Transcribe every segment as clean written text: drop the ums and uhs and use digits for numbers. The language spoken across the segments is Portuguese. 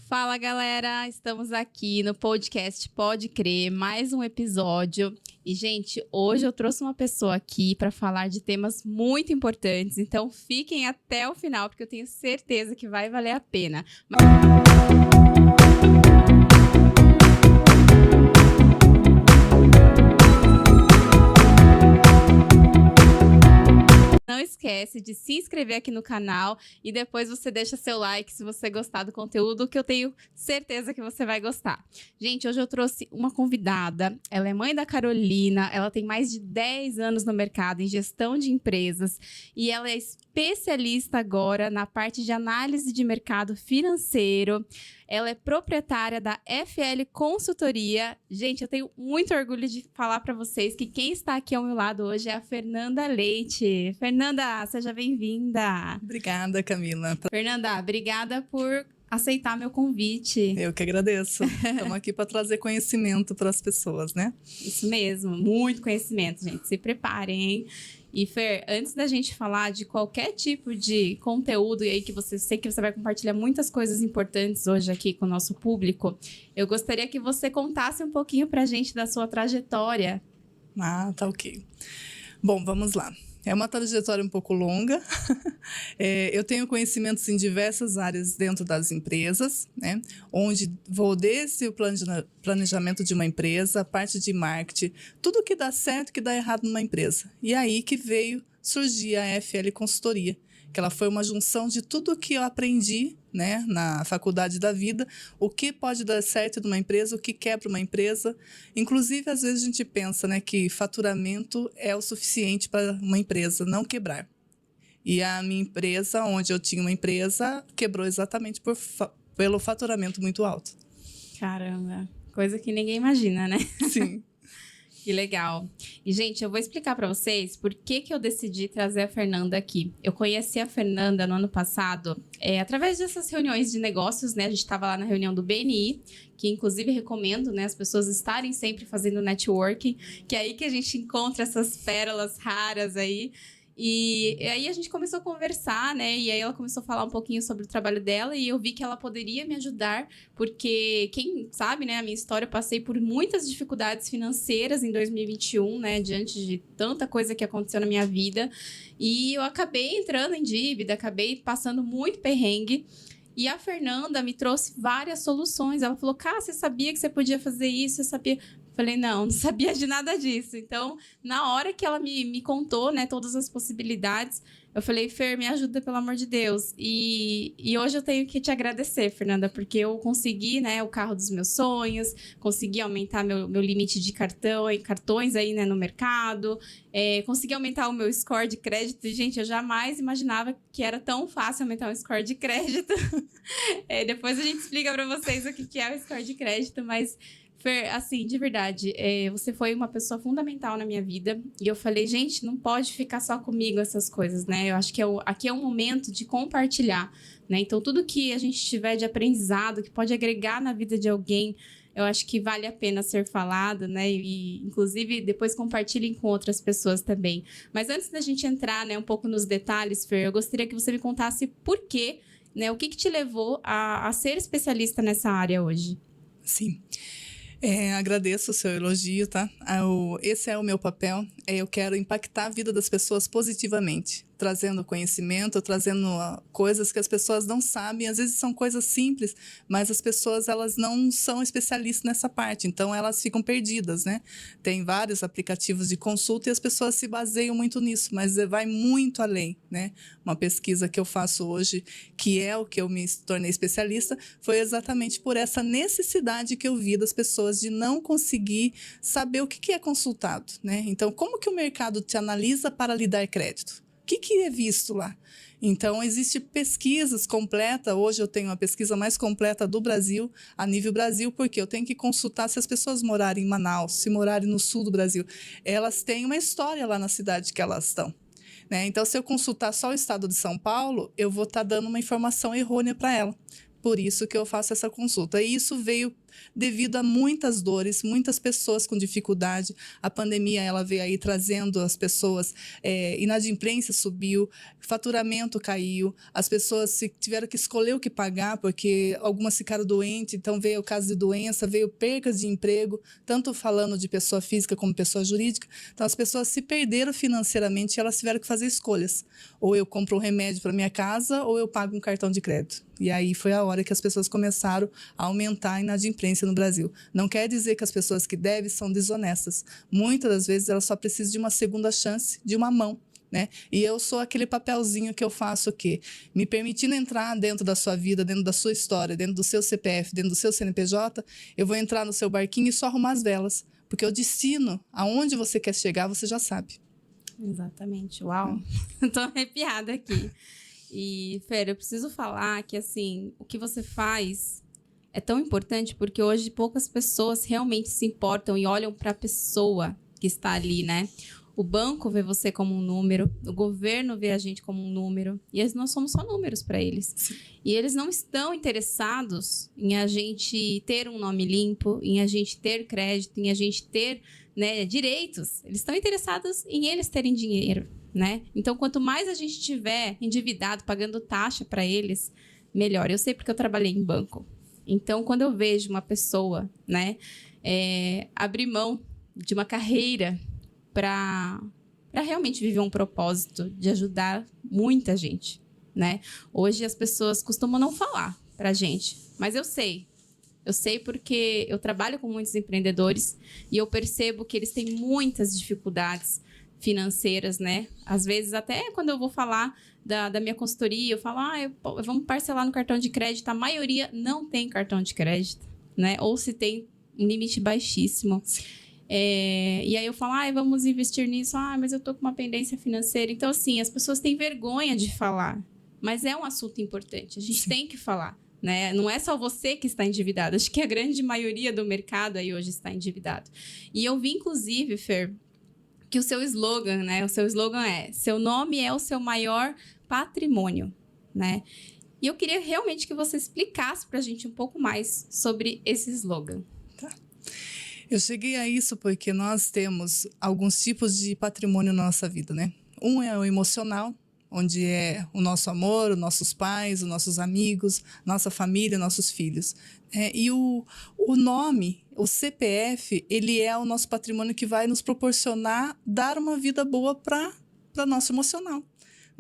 Fala, galera! Estamos aqui no podcast Pode Crer, mais um episódio. E, gente, hoje eu trouxe uma pessoa aqui para falar de temas muito importantes, então fiquem até o final, porque eu tenho certeza que vai valer a pena. Não esquece de se inscrever aqui no canal e depois você deixa seu like se você gostar do conteúdo, que eu tenho certeza que você vai gostar. Gente, hoje eu trouxe uma convidada, ela é mãe da Carolina, ela tem mais de 10 anos no mercado em gestão de empresas e ela é especialista agora na parte de análise de mercado financeiro. Ela é proprietária da FL Consultoria. Gente, eu tenho muito orgulho de falar para vocês que quem está aqui ao meu lado hoje é a Fernanda Leite. Fernanda, seja bem-vinda. Obrigada, Camila. Fernanda, obrigada por aceitar meu convite. Eu que agradeço. Estamos aqui para trazer conhecimento para as pessoas, né? Isso mesmo, muito conhecimento, gente. Se preparem, hein? E, Fer, antes da gente falar de qualquer tipo de conteúdo, e aí que sei que você vai compartilhar muitas coisas importantes hoje aqui com o nosso público, eu gostaria que você contasse um pouquinho pra gente da sua trajetória. Ah, tá ok. Bom, vamos lá. É uma trajetória um pouco longa. Eu tenho conhecimentos em diversas áreas dentro das empresas, né? Onde vou desde o planejamento de uma empresa, a parte de marketing, tudo que dá certo e que dá errado numa empresa. E aí que veio surgir a FL Consultoria, que ela foi uma junção de tudo que eu aprendi, né, na faculdade da vida, o que pode dar certo numa empresa, o que quebra uma empresa. Inclusive, às vezes a gente pensa, né, que faturamento é o suficiente para uma empresa não quebrar. E a minha empresa, onde eu tinha uma empresa, quebrou exatamente pelo faturamento muito alto. Caramba, coisa que ninguém imagina, né? Sim. Que legal. E, gente, eu vou explicar para vocês por que eu decidi trazer a Fernanda aqui. Eu conheci a Fernanda no ano passado, através dessas reuniões de negócios, né? A gente estava lá na reunião do BNI, que inclusive recomendo, né, as pessoas estarem sempre fazendo networking, que é aí que a gente encontra essas pérolas raras aí. E aí a gente começou a conversar, né? E aí ela começou a falar um pouquinho sobre o trabalho dela e eu vi que ela poderia me ajudar, porque quem sabe, né, a minha história, eu passei por muitas dificuldades financeiras em 2021, né, diante de tanta coisa que aconteceu na minha vida. E eu acabei entrando em dívida, acabei passando muito perrengue. E a Fernanda me trouxe várias soluções. Ela falou, cara, você sabia que você podia fazer isso? Você sabia... Falei, não sabia de nada disso. Então, na hora que ela me contou, né, todas as possibilidades, eu falei, Fer, me ajuda, pelo amor de Deus. E hoje eu tenho que te agradecer, Fernanda, porque eu consegui, né, o carro dos meus sonhos, consegui aumentar meu limite de cartões aí, né, no mercado, consegui aumentar o meu score de crédito. E, gente, eu jamais imaginava que era tão fácil aumentar um score de crédito. Depois a gente explica para vocês o que é o score de crédito, mas... Fer, assim, de verdade, você foi uma pessoa fundamental na minha vida. E eu falei, gente, não pode ficar só comigo essas coisas, né? Eu acho que aqui é um momento de compartilhar, né? Então, tudo que a gente tiver de aprendizado, que pode agregar na vida de alguém, eu acho que vale a pena ser falado, né? E, inclusive, depois compartilhem com outras pessoas também. Mas antes da gente entrar, né, um pouco nos detalhes, Fer, eu gostaria que você me contasse por quê, né? O que te levou a ser especialista nessa área hoje? Sim. Agradeço o seu elogio, tá? Esse é o meu papel. Eu quero impactar a vida das pessoas positivamente, trazendo conhecimento, trazendo coisas que as pessoas não sabem. Às vezes são coisas simples, mas as pessoas elas não são especialistas nessa parte, então elas ficam perdidas, né? Tem vários aplicativos de consulta e as pessoas se baseiam muito nisso, mas vai muito além, né? Uma pesquisa que eu faço hoje, que é o que eu me tornei especialista, foi exatamente por essa necessidade que eu vi das pessoas de não conseguir saber o que é consultado, né? Então, como que o mercado te analisa para lhe dar crédito? O que é visto lá? Então, existe pesquisas completas. Hoje eu tenho a pesquisa mais completa do Brasil, a nível Brasil, porque eu tenho que consultar se as pessoas morarem em Manaus, se morarem no sul do Brasil. Elas têm uma história lá na cidade que elas estão, né? Então, se eu consultar só o estado de São Paulo, eu vou estar dando uma informação errônea para ela. Por isso que eu faço essa consulta. E isso veio devido a muitas dores, muitas pessoas com dificuldade. A pandemia ela veio aí trazendo as pessoas, inadimplência subiu, faturamento caiu, as pessoas tiveram que escolher o que pagar, porque algumas ficaram doentes, então veio o caso de doença, veio percas de emprego, tanto falando de pessoa física como pessoa jurídica. Então as pessoas se perderam financeiramente e elas tiveram que fazer escolhas. Ou eu compro um remédio para minha casa, ou eu pago um cartão de crédito. E aí foi a hora que as pessoas começaram a aumentar a inadimplência no Brasil. Não quer dizer que as pessoas que devem são desonestas. Muitas das vezes elas só precisam de uma segunda chance, de uma mão, né? E eu sou aquele papelzinho que eu faço o quê? Me permitindo entrar dentro da sua vida, dentro da sua história, dentro do seu CPF, dentro do seu CNPJ, eu vou entrar no seu barquinho e só arrumar as velas. Porque o destino, aonde você quer chegar, você já sabe. Exatamente. Uau! Tô arrepiada aqui. E, Fer, eu preciso falar que, assim, o que você faz é tão importante porque hoje poucas pessoas realmente se importam e olham para a pessoa que está ali, né? O banco vê você como um número, o governo vê a gente como um número, e nós somos só números para eles. Sim. E eles não estão interessados em a gente ter um nome limpo, em a gente ter crédito, em a gente ter, né, direitos. Eles estão interessados em eles terem dinheiro, né? Então, quanto mais a gente tiver endividado, pagando taxa para eles, melhor. Eu sei porque eu trabalhei em banco. Então, quando eu vejo uma pessoa, né, abrir mão de uma carreira para realmente viver um propósito de ajudar muita gente, né? Hoje as pessoas costumam não falar pra gente, mas eu sei porque eu trabalho com muitos empreendedores e eu percebo que eles têm muitas dificuldades financeiras, né? Às vezes, até quando eu vou falar da minha consultoria, eu falo, vamos parcelar no cartão de crédito. A maioria não tem cartão de crédito, né? Ou se tem um limite baixíssimo. E aí eu falo, vamos investir nisso. Mas eu tô com uma pendência financeira. Então, assim, as pessoas têm vergonha de falar. Mas é um assunto importante. A gente tem que falar, né? Não é só você que está endividado. Acho que a grande maioria do mercado aí hoje está endividado. E eu vi, inclusive, Fer, que o seu slogan, né? O seu slogan é: seu nome é o seu maior patrimônio, né? E eu queria realmente que você explicasse para a gente um pouco mais sobre esse slogan. Tá. Eu cheguei a isso porque nós temos alguns tipos de patrimônio na nossa vida, né? Um é o emocional, onde é o nosso amor, os nossos pais, os nossos amigos, nossa família, nossos filhos. E o nome, o CPF, ele é o nosso patrimônio que vai nos proporcionar dar uma vida boa para nosso emocional.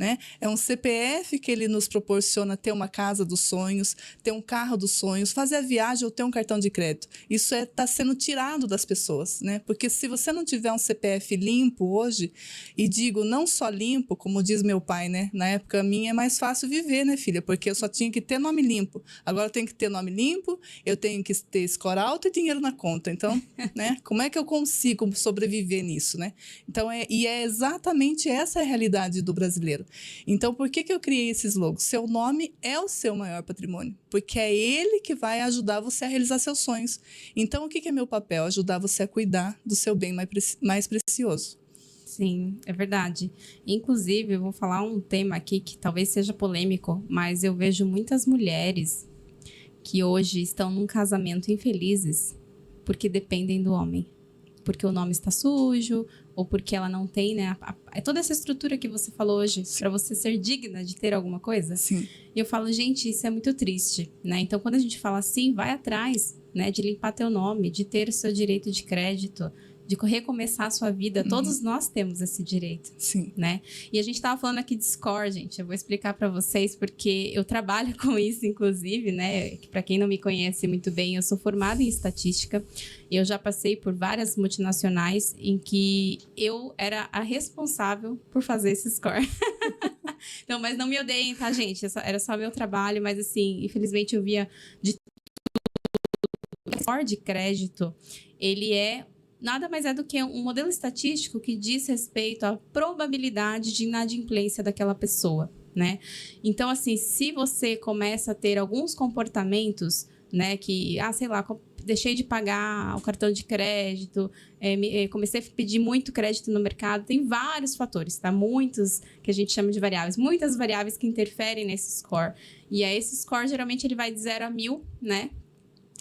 Né? É um CPF que ele nos proporciona ter uma casa dos sonhos, ter um carro dos sonhos, fazer a viagem ou ter um cartão de crédito. Isso está sendo tirado das pessoas, né? Porque se você não tiver um CPF limpo hoje, e digo não só limpo, como diz meu pai, né? Na época minha é mais fácil viver, né, filha? Porque eu só tinha que ter nome limpo. Agora eu tenho que ter nome limpo, eu tenho que ter score alto e dinheiro na conta. Então, né? Como é que eu consigo sobreviver nisso, né? Então, é exatamente essa a realidade do brasileiro. Então, por que eu criei esse slogan? Seu nome é o seu maior patrimônio, porque é ele que vai ajudar você a realizar seus sonhos. Então, o que é meu papel? Ajudar você a cuidar do seu bem mais precioso. Sim, é verdade. Inclusive, eu vou falar um tema aqui que talvez seja polêmico, mas eu vejo muitas mulheres que hoje estão num casamento infelizes porque dependem do homem. Porque o nome está sujo, ou porque ela não tem, né? É toda essa estrutura que você falou hoje, para você ser digna de ter alguma coisa. Sim. E eu falo, gente, isso é muito triste, né? Então, quando a gente fala assim, vai atrás, né? De limpar teu nome, de ter o seu direito de crédito, de recomeçar a sua vida. Todos nós temos esse direito. Sim. Né? E a gente estava falando aqui de score, gente. Eu vou explicar para vocês, porque eu trabalho com isso, inclusive, né? Para quem não me conhece muito bem, eu sou formada em estatística. Eu já passei por várias multinacionais em que eu era a responsável por fazer esse score. Então, mas não me odeiem, tá, gente? Era só meu trabalho, mas assim, infelizmente eu via de o score de crédito, ele nada mais é do que um modelo estatístico que diz respeito à probabilidade de inadimplência daquela pessoa, né? Então, assim, se você começa a ter alguns comportamentos, né, que, sei lá, deixei de pagar o cartão de crédito, comecei a pedir muito crédito no mercado, tem vários fatores, tá? Muitos que a gente chama de variáveis, muitas variáveis que interferem nesse score. E aí, esse score, geralmente, ele vai de 0 a 1000, né?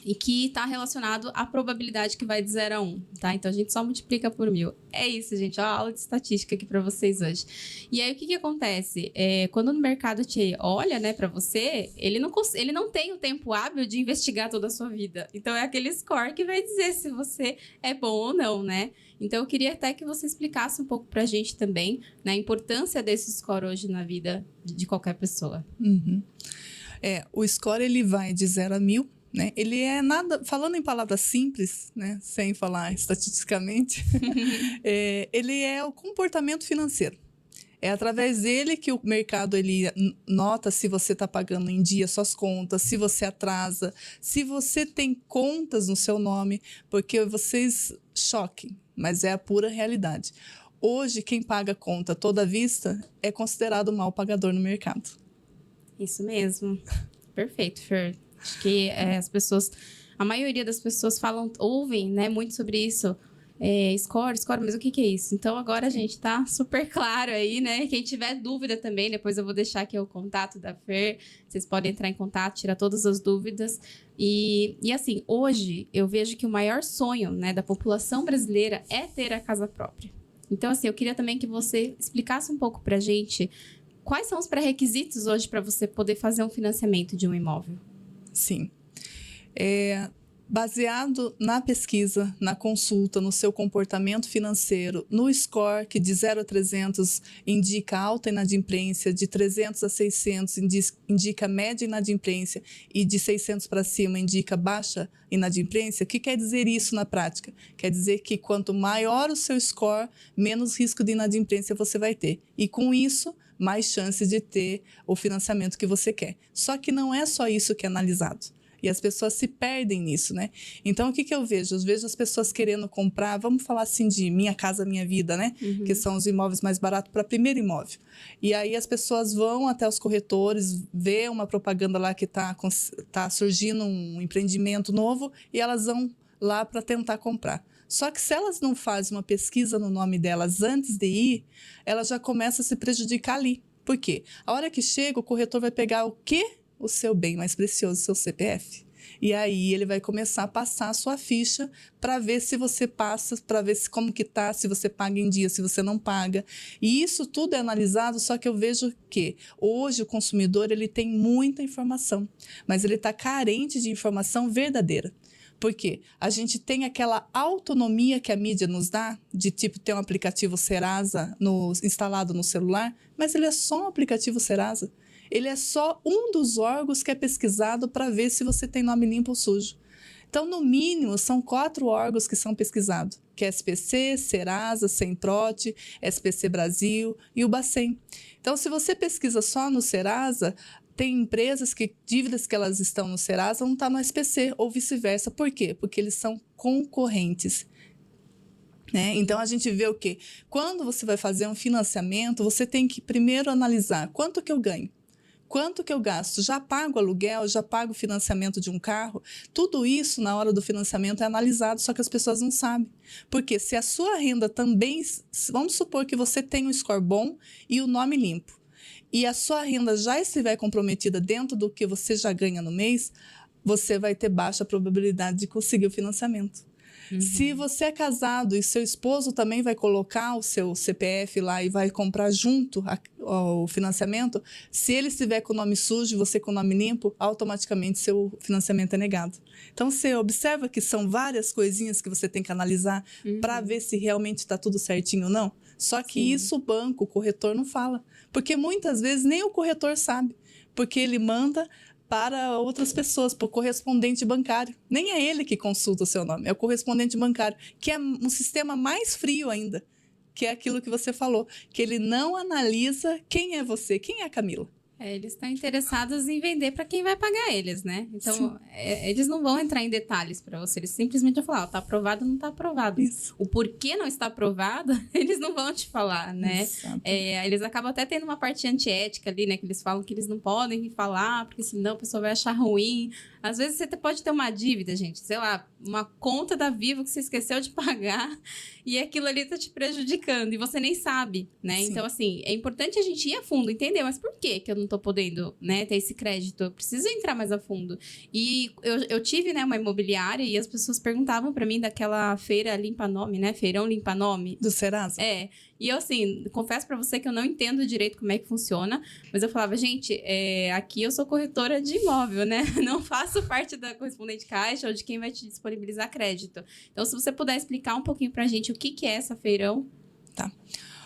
e que está relacionado à probabilidade que vai de 0 a 1, tá? Então, a gente só multiplica por 1000. É isso, gente. Ó, a aula de estatística aqui para vocês hoje. E aí, o que acontece? Quando o mercado te olha, né, para você, ele não tem o tempo hábil de investigar toda a sua vida. Então, é aquele score que vai dizer se você é bom ou não, né? Então, eu queria até que você explicasse um pouco pra gente também, né, a importância desse score hoje na vida de qualquer pessoa. Uhum. O score, ele vai de 0 a 1000, né? Ele é nada, falando em palavras simples, né, sem falar estatisticamente, ele é o comportamento financeiro. É através dele que o mercado ele nota se você está pagando em dia suas contas, se você atrasa, se você tem contas no seu nome, porque vocês choquem, mas é a pura realidade. Hoje, quem paga conta toda à vista é considerado um mau pagador no mercado. Isso mesmo. Perfeito, Fer. Acho que a maioria das pessoas ouvem, né, muito sobre isso. Score, mas o que é isso? Então, agora a gente tá super claro aí, né? Quem tiver dúvida também, depois eu vou deixar aqui o contato da Fer. Vocês podem entrar em contato, tirar todas as dúvidas. E assim, hoje eu vejo que o maior sonho, né, da população brasileira é ter a casa própria. Então, assim, eu queria também que você explicasse um pouco pra gente quais são os pré-requisitos hoje para você poder fazer um financiamento de um imóvel. Sim. Baseado na pesquisa, na consulta, no seu comportamento financeiro, no score, que de 0 a 300 indica alta inadimplência, de 300 a 600 indica média inadimplência e de 600 para cima indica baixa inadimplência. O que quer dizer isso na prática? Quer dizer que quanto maior o seu score, menos risco de inadimplência você vai ter. E com isso, mais chances de ter o financiamento que você quer. Só que não é só isso que é analisado. E as pessoas se perdem nisso, né? Então, o que eu vejo? Eu vejo as pessoas querendo comprar, vamos falar assim de Minha Casa Minha Vida, né? Uhum. Que são os imóveis mais baratos para primeiro imóvel. E aí as pessoas vão até os corretores, vê uma propaganda lá que está surgindo um empreendimento novo e elas vão lá para tentar comprar. Só que se elas não fazem uma pesquisa no nome delas antes de ir, elas já começam a se prejudicar ali. Por quê? A hora que chega, o corretor vai pegar o quê? O seu bem mais precioso, o seu CPF. E aí ele vai começar a passar a sua ficha para ver se você passa, para ver como que tá, se você paga em dia, se você não paga. E isso tudo é analisado, só que eu vejo que hoje o consumidor ele tem muita informação, mas ele está carente de informação verdadeira. Por quê? A gente tem aquela autonomia que a mídia nos dá, de tipo ter um aplicativo Serasa instalado no celular, mas ele é só um aplicativo Serasa. Ele é só um dos órgãos que é pesquisado para ver se você tem nome limpo ou sujo. Então, no mínimo, são 4 órgãos que são pesquisados, que é SPC, Serasa, Semprot, SPC Brasil e o Bacen. Então, se você pesquisa só no Serasa, tem empresas que dívidas que elas estão no Serasa não estão no SPC, ou vice-versa. Por quê? Porque eles são concorrentes. Né? Então, a gente vê o quê? Quando você vai fazer um financiamento, você tem que primeiro analisar quanto que eu ganho. Quanto que eu gasto? Já pago aluguel? Já pago financiamento de um carro? Tudo isso, na hora do financiamento, é analisado, só que as pessoas não sabem. Porque se a sua renda também... Vamos supor que você tem um score bom e o nome limpo. E a sua renda já estiver comprometida dentro do que você já ganha no mês, você vai ter baixa probabilidade de conseguir o financiamento. Uhum. Se você é casado e seu esposo também vai colocar o seu CPF lá e vai comprar junto o financiamento, se ele estiver com o nome sujo e você com o nome limpo, automaticamente seu financiamento é negado. Então, você observa que são várias coisinhas que você tem que analisar para ver se realmente está tudo certinho ou não. Só que isso o banco, o corretor não fala. Porque muitas vezes nem o corretor sabe. Porque ele manda para outras pessoas, para o correspondente bancário. Nem é ele que consulta o seu nome, é o correspondente bancário, que é um sistema mais frio ainda, que é aquilo que você falou, que ele não analisa quem é você, quem é a Camila. Eles estão interessados em vender para quem vai pagar eles, né? Então, eles não vão entrar em detalhes para você. Eles simplesmente vão falar, tá aprovado ou não tá aprovado. Isso. O porquê não está aprovado, eles não vão te falar, né? Eles acabam até tendo uma parte antiética ali, né? Que eles falam que eles não podem falar, porque senão a pessoa vai achar ruim. Às vezes, você pode ter uma dívida, gente. Sei lá, uma conta da Vivo que você esqueceu de pagar e aquilo ali tá te prejudicando e você nem sabe, né? Sim. Então, assim, é importante a gente ir a fundo, entender, mas por que eu não não tô podendo, né, ter esse crédito. Eu preciso entrar mais a fundo. E eu tive, né, uma imobiliária e as pessoas perguntavam pra mim daquela feira limpa-nome, né? Feirão limpa-nome. Do Serasa? É. E eu, assim, confesso pra você que eu não entendo direito como é que funciona, mas eu falava, gente, aqui eu sou corretora de imóvel, né? Não faço parte da correspondente caixa ou de quem vai te disponibilizar crédito. Então, se você puder explicar um pouquinho pra gente o que é essa feirão. Tá.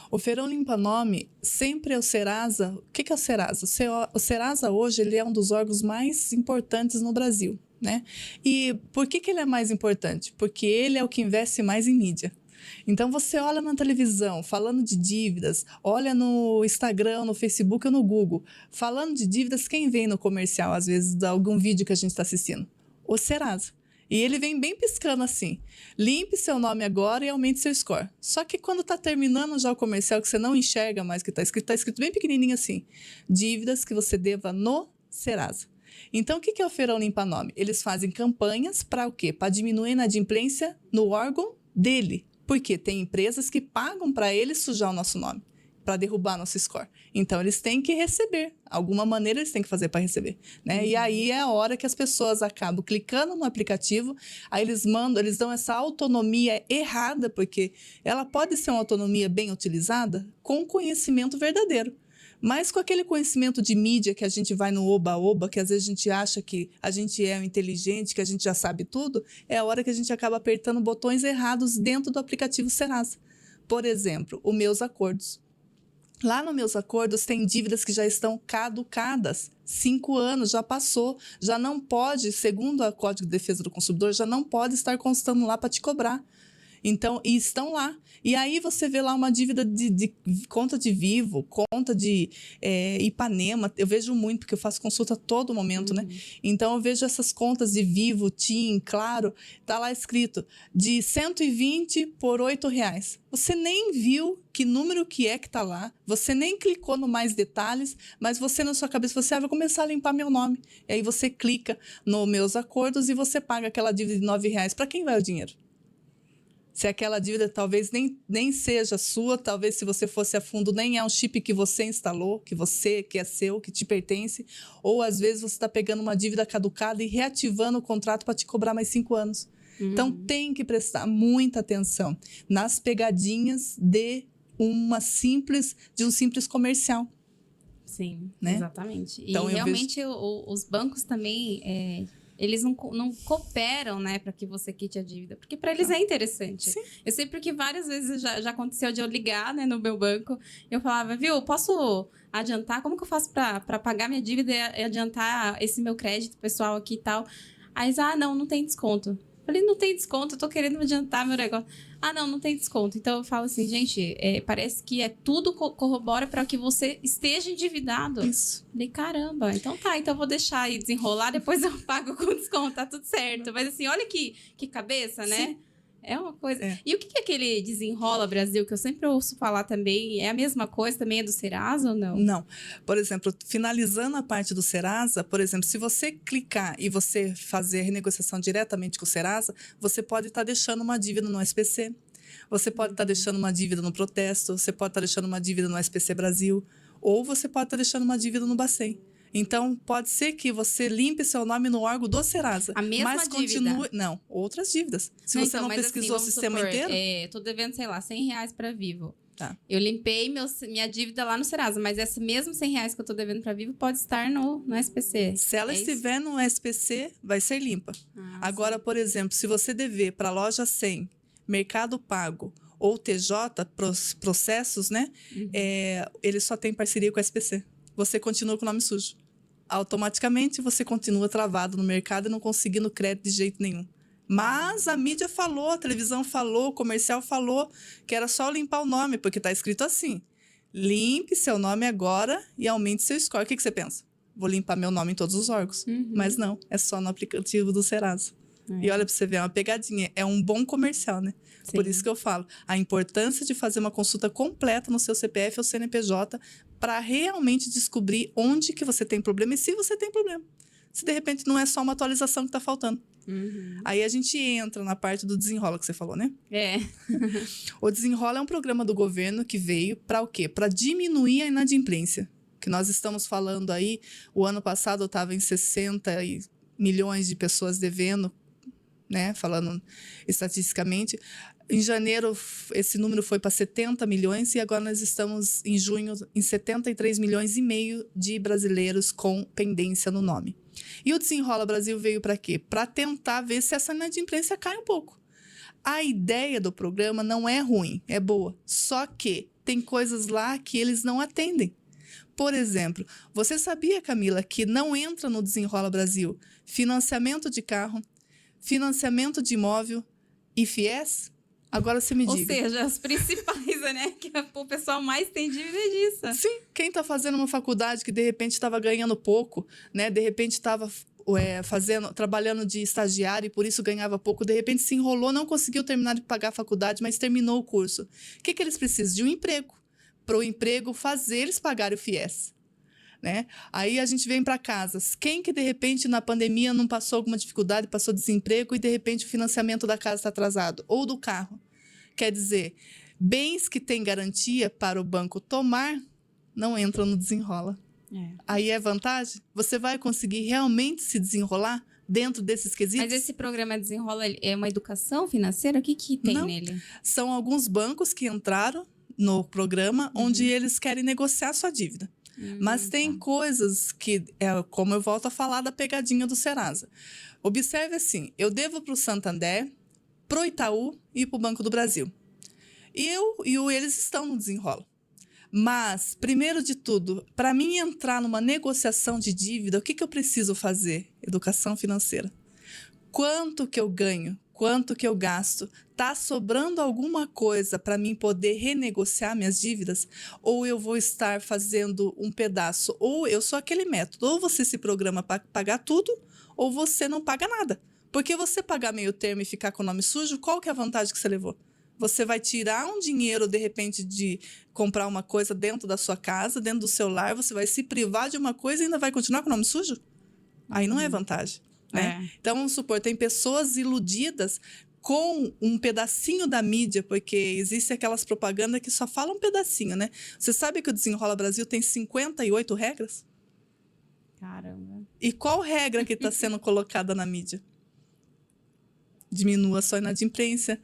O Feirão Limpa-Nome sempre é o Serasa. O que é o Serasa? O Serasa hoje ele é um dos órgãos mais importantes no Brasil, né? E por que ele é mais importante? Porque ele é o que investe mais em mídia. Então, você olha na televisão falando de dívidas, olha no Instagram, no Facebook ou no Google, falando de dívidas, quem vem no comercial, às vezes, de algum vídeo que a gente está assistindo? O Serasa. E ele vem bem piscando assim, limpe seu nome agora e aumente seu score. Só que quando está terminando já o comercial, que você não enxerga mais o que está escrito bem pequenininho assim, dívidas que você deva no Serasa. Então, o que é o Feirão Limpa-Nome? Eles fazem campanhas para o quê? Para diminuir a inadimplência no órgão dele. Porque tem empresas que pagam para ele sujar o nosso nome, para derrubar nosso score. Então, eles têm que receber. Alguma maneira, eles têm que fazer para receber. Né? E aí é a hora que as pessoas acabam clicando no aplicativo, aí eles dão essa autonomia errada, porque ela pode ser uma autonomia bem utilizada com conhecimento verdadeiro. Mas com aquele conhecimento de mídia que a gente vai no oba-oba, que às vezes a gente acha que a gente é inteligente, que a gente já sabe tudo, é a hora que a gente acaba apertando botões errados dentro do aplicativo Serasa. Por exemplo, os Meus Acordos. Lá no Meus Acordos tem dívidas que já estão caducadas. 5 anos, já passou, já não pode, segundo o Código de Defesa do Consumidor, já não pode estar constando lá para te cobrar. Então, e estão lá. E aí você vê lá uma dívida de conta de Vivo, conta de Ipanema. Eu vejo muito, porque eu faço consulta a todo momento, né? Então, eu vejo essas contas de Vivo, TIM, Claro, tá lá escrito de 120 por R$8. Você nem viu que número que tá lá, você nem clicou no mais detalhes, mas você na sua cabeça, você vai começar a limpar meu nome. E aí você clica no Meus Acordos e você paga aquela dívida de R$9. Para quem vai o dinheiro? Se aquela dívida talvez nem seja sua, talvez se você fosse a fundo nem é um chip que você instalou, que é seu, que te pertence, ou às vezes você está pegando uma dívida caducada e reativando o contrato para te cobrar mais 5 anos. Então tem que prestar muita atenção nas pegadinhas de um simples comercial. Sim, né? Exatamente. Então, e realmente os bancos também... eles não cooperam, né, para que você quite a dívida, porque para eles é interessante. Sim. Eu sei porque várias vezes já aconteceu de eu ligar, né, no meu banco, eu falava, viu, posso adiantar? Como que eu faço para pagar minha dívida e adiantar esse meu crédito pessoal aqui e tal? Aí eles, não tem desconto. Eu falei, não tem desconto, eu tô querendo adiantar meu negócio. Não tem desconto. Então eu falo assim, gente, parece que tudo corrobora para que você esteja endividado. Isso. Falei, caramba, então eu vou deixar aí desenrolar, depois eu pago com desconto, tá tudo certo. Mas assim, olha que cabeça, né? Sim. É uma coisa. E o que é aquele Desenrola Brasil, que eu sempre ouço falar também? É a mesma coisa também? É do Serasa ou não? Não. Por exemplo, finalizando a parte do Serasa, por exemplo, se você clicar e você fazer a renegociação diretamente com o Serasa, você pode estar deixando uma dívida no SPC, você pode estar deixando uma dívida no Protesto, você pode estar deixando uma dívida no SPC Brasil, ou você pode estar deixando uma dívida no Bacen. Então, pode ser que você limpe seu nome no órgão do Serasa. A mesma mas dívida? Continue... Não, outras dívidas. Se você não pesquisou assim, o sistema supor, inteiro... tô devendo, sei lá, R$100 para Vivo. Tá. Eu limpei minha dívida lá no Serasa, mas esse mesmo R$100 que eu tô devendo para Vivo pode estar no SPC. Se ela estiver no SPC, vai ser limpa. Agora, por exemplo, se você dever para Loja 100, Mercado Pago ou TJ, processos, né? Ele só tem parceria com o SPC. Você continua com o nome sujo. Automaticamente você continua travado no mercado e não conseguindo crédito de jeito nenhum. Mas a mídia falou, a televisão falou, o comercial falou que era só limpar o nome, porque está escrito assim: limpe seu nome agora e aumente seu score. O que você pensa? Vou limpar meu nome em todos os órgãos. Mas não, é só no aplicativo do Serasa. E olha para você ver, é uma pegadinha. É um bom comercial, né? Sim. Por isso que eu falo, a importância de fazer uma consulta completa no seu CPF ou CNPJ para realmente descobrir onde que você tem problema e se você tem problema. Se de repente não é só uma atualização que está faltando. Aí a gente entra na parte do Desenrola que você falou, né? O Desenrola é um programa do governo que veio para o quê? Para diminuir a inadimplência. que nós estamos falando aí, o ano passado estava em 60 milhões de pessoas devendo, né, falando estatisticamente. Em janeiro, esse número foi para 70 milhões e agora nós estamos, em junho, em 73 milhões e meio de brasileiros com pendência no nome. E o Desenrola Brasil veio para quê? Para tentar ver se essa inadimplência cai um pouco. A ideia do programa não é ruim, é boa. Só que tem coisas lá que eles não atendem. Por exemplo, você sabia, Camila, que não entra no Desenrola Brasil financiamento de carro, financiamento de imóvel e FIES? Agora você me diga. Ou seja, as principais, né? Que o pessoal mais tem dívida é disso. Sim, quem está fazendo uma faculdade que de repente estava ganhando pouco, né? De repente estava trabalhando de estagiário e por isso ganhava pouco, de repente se enrolou, não conseguiu terminar de pagar a faculdade, mas terminou o curso. O que eles precisam? De um emprego. Para o emprego fazer eles pagarem o FIES. Né? Aí a gente vem para casas. Quem que de repente na pandemia não passou alguma dificuldade, passou desemprego e de repente o financiamento da casa está atrasado? Ou do carro? Quer dizer, bens que têm garantia para o banco tomar não entram no Desenrola. Aí é vantagem? Você vai conseguir realmente se desenrolar dentro desses quesitos? Mas esse programa Desenrola é uma educação financeira? O que tem nele? São alguns bancos que entraram no programa onde eles querem negociar a sua dívida. Mas tem coisas que, como eu volto a falar da pegadinha do Serasa. Observe assim, eu devo para o Santander, para o Itaú e para o Banco do Brasil. Eles estão no Desenrola. Mas, primeiro de tudo, para mim entrar numa negociação de dívida, o que eu preciso fazer? Educação financeira. Quanto que eu ganho? Quanto que eu gasto? Tá sobrando alguma coisa para mim poder renegociar minhas dívidas? Ou eu vou estar fazendo um pedaço? Ou eu sou aquele método, ou você se programa para pagar tudo, ou você não paga nada. Porque você pagar meio termo e ficar com o nome sujo, qual que é a vantagem que você levou? Você vai tirar um dinheiro, de repente, de comprar uma coisa dentro da sua casa, dentro do seu lar, você vai se privar de uma coisa e ainda vai continuar com o nome sujo? Aí não é vantagem. Né? Então, vamos supor, tem pessoas iludidas com um pedacinho da mídia, porque existe aquelas propagandas que só falam um pedacinho, né? Você sabe que o Desenrola Brasil tem 58 regras? Caramba. E qual regra que está sendo colocada na mídia? Diminua sua inadimplência,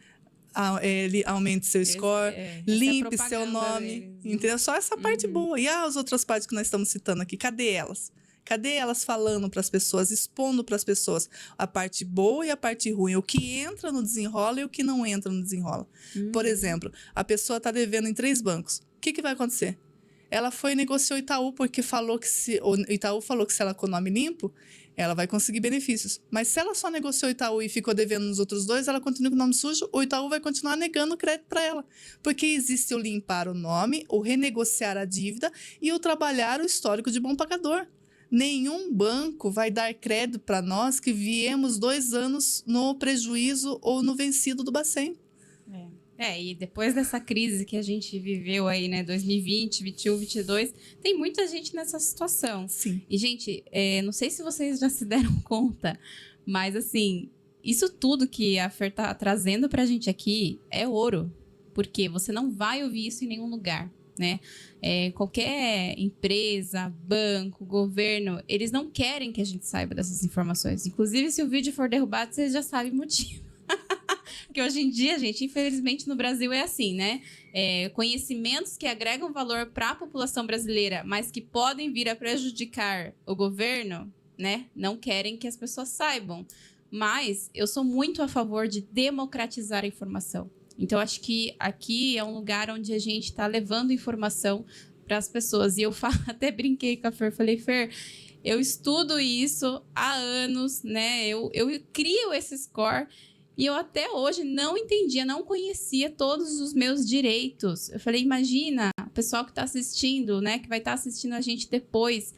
aumente seu score, limpe seu nome. Entendeu? Só essa parte boa. E as outras partes que nós estamos citando aqui, cadê elas? Cadê elas falando para as pessoas, expondo para as pessoas a parte boa e a parte ruim? O que entra no Desenrola e o que não entra no Desenrola. Por exemplo, a pessoa está devendo em 3 bancos. O que vai acontecer? Ela foi e negociou o Itaú, porque o Itaú falou que se ela com o nome limpo, ela vai conseguir benefícios. Mas se ela só negociou o Itaú e ficou devendo nos outros 2, ela continua com o nome sujo, o Itaú vai continuar negando crédito para ela. Porque existe o limpar o nome, o renegociar a dívida e o trabalhar o histórico de bom pagador. Nenhum banco vai dar crédito para nós que viemos 2 anos no prejuízo ou no vencido do Bacen. E depois dessa crise que a gente viveu aí, né, 2020, 2021, 2022, tem muita gente nessa situação. Sim. E, gente, não sei se vocês já se deram conta, mas, assim, isso tudo que a Fer tá trazendo pra gente aqui é ouro. Porque você não vai ouvir isso em nenhum lugar. Né? Qualquer empresa, banco, governo, eles não querem que a gente saiba dessas informações. Inclusive, se o vídeo for derrubado, vocês já sabem o motivo. Porque hoje em dia, gente, infelizmente no Brasil é assim, né? Conhecimentos que agregam valor para a população brasileira, mas que podem vir a prejudicar o governo, né? Não querem que as pessoas saibam. Mas eu sou muito a favor de democratizar a informação. Então, acho que aqui é um lugar onde a gente está levando informação para as pessoas. E eu até brinquei com a Fer, falei, Fer, eu estudo isso há anos, né? Eu crio esse score e eu até hoje não entendia, não conhecia todos os meus direitos. Eu falei, imagina, o pessoal que está assistindo, né? Que vai estar assistindo a gente depois.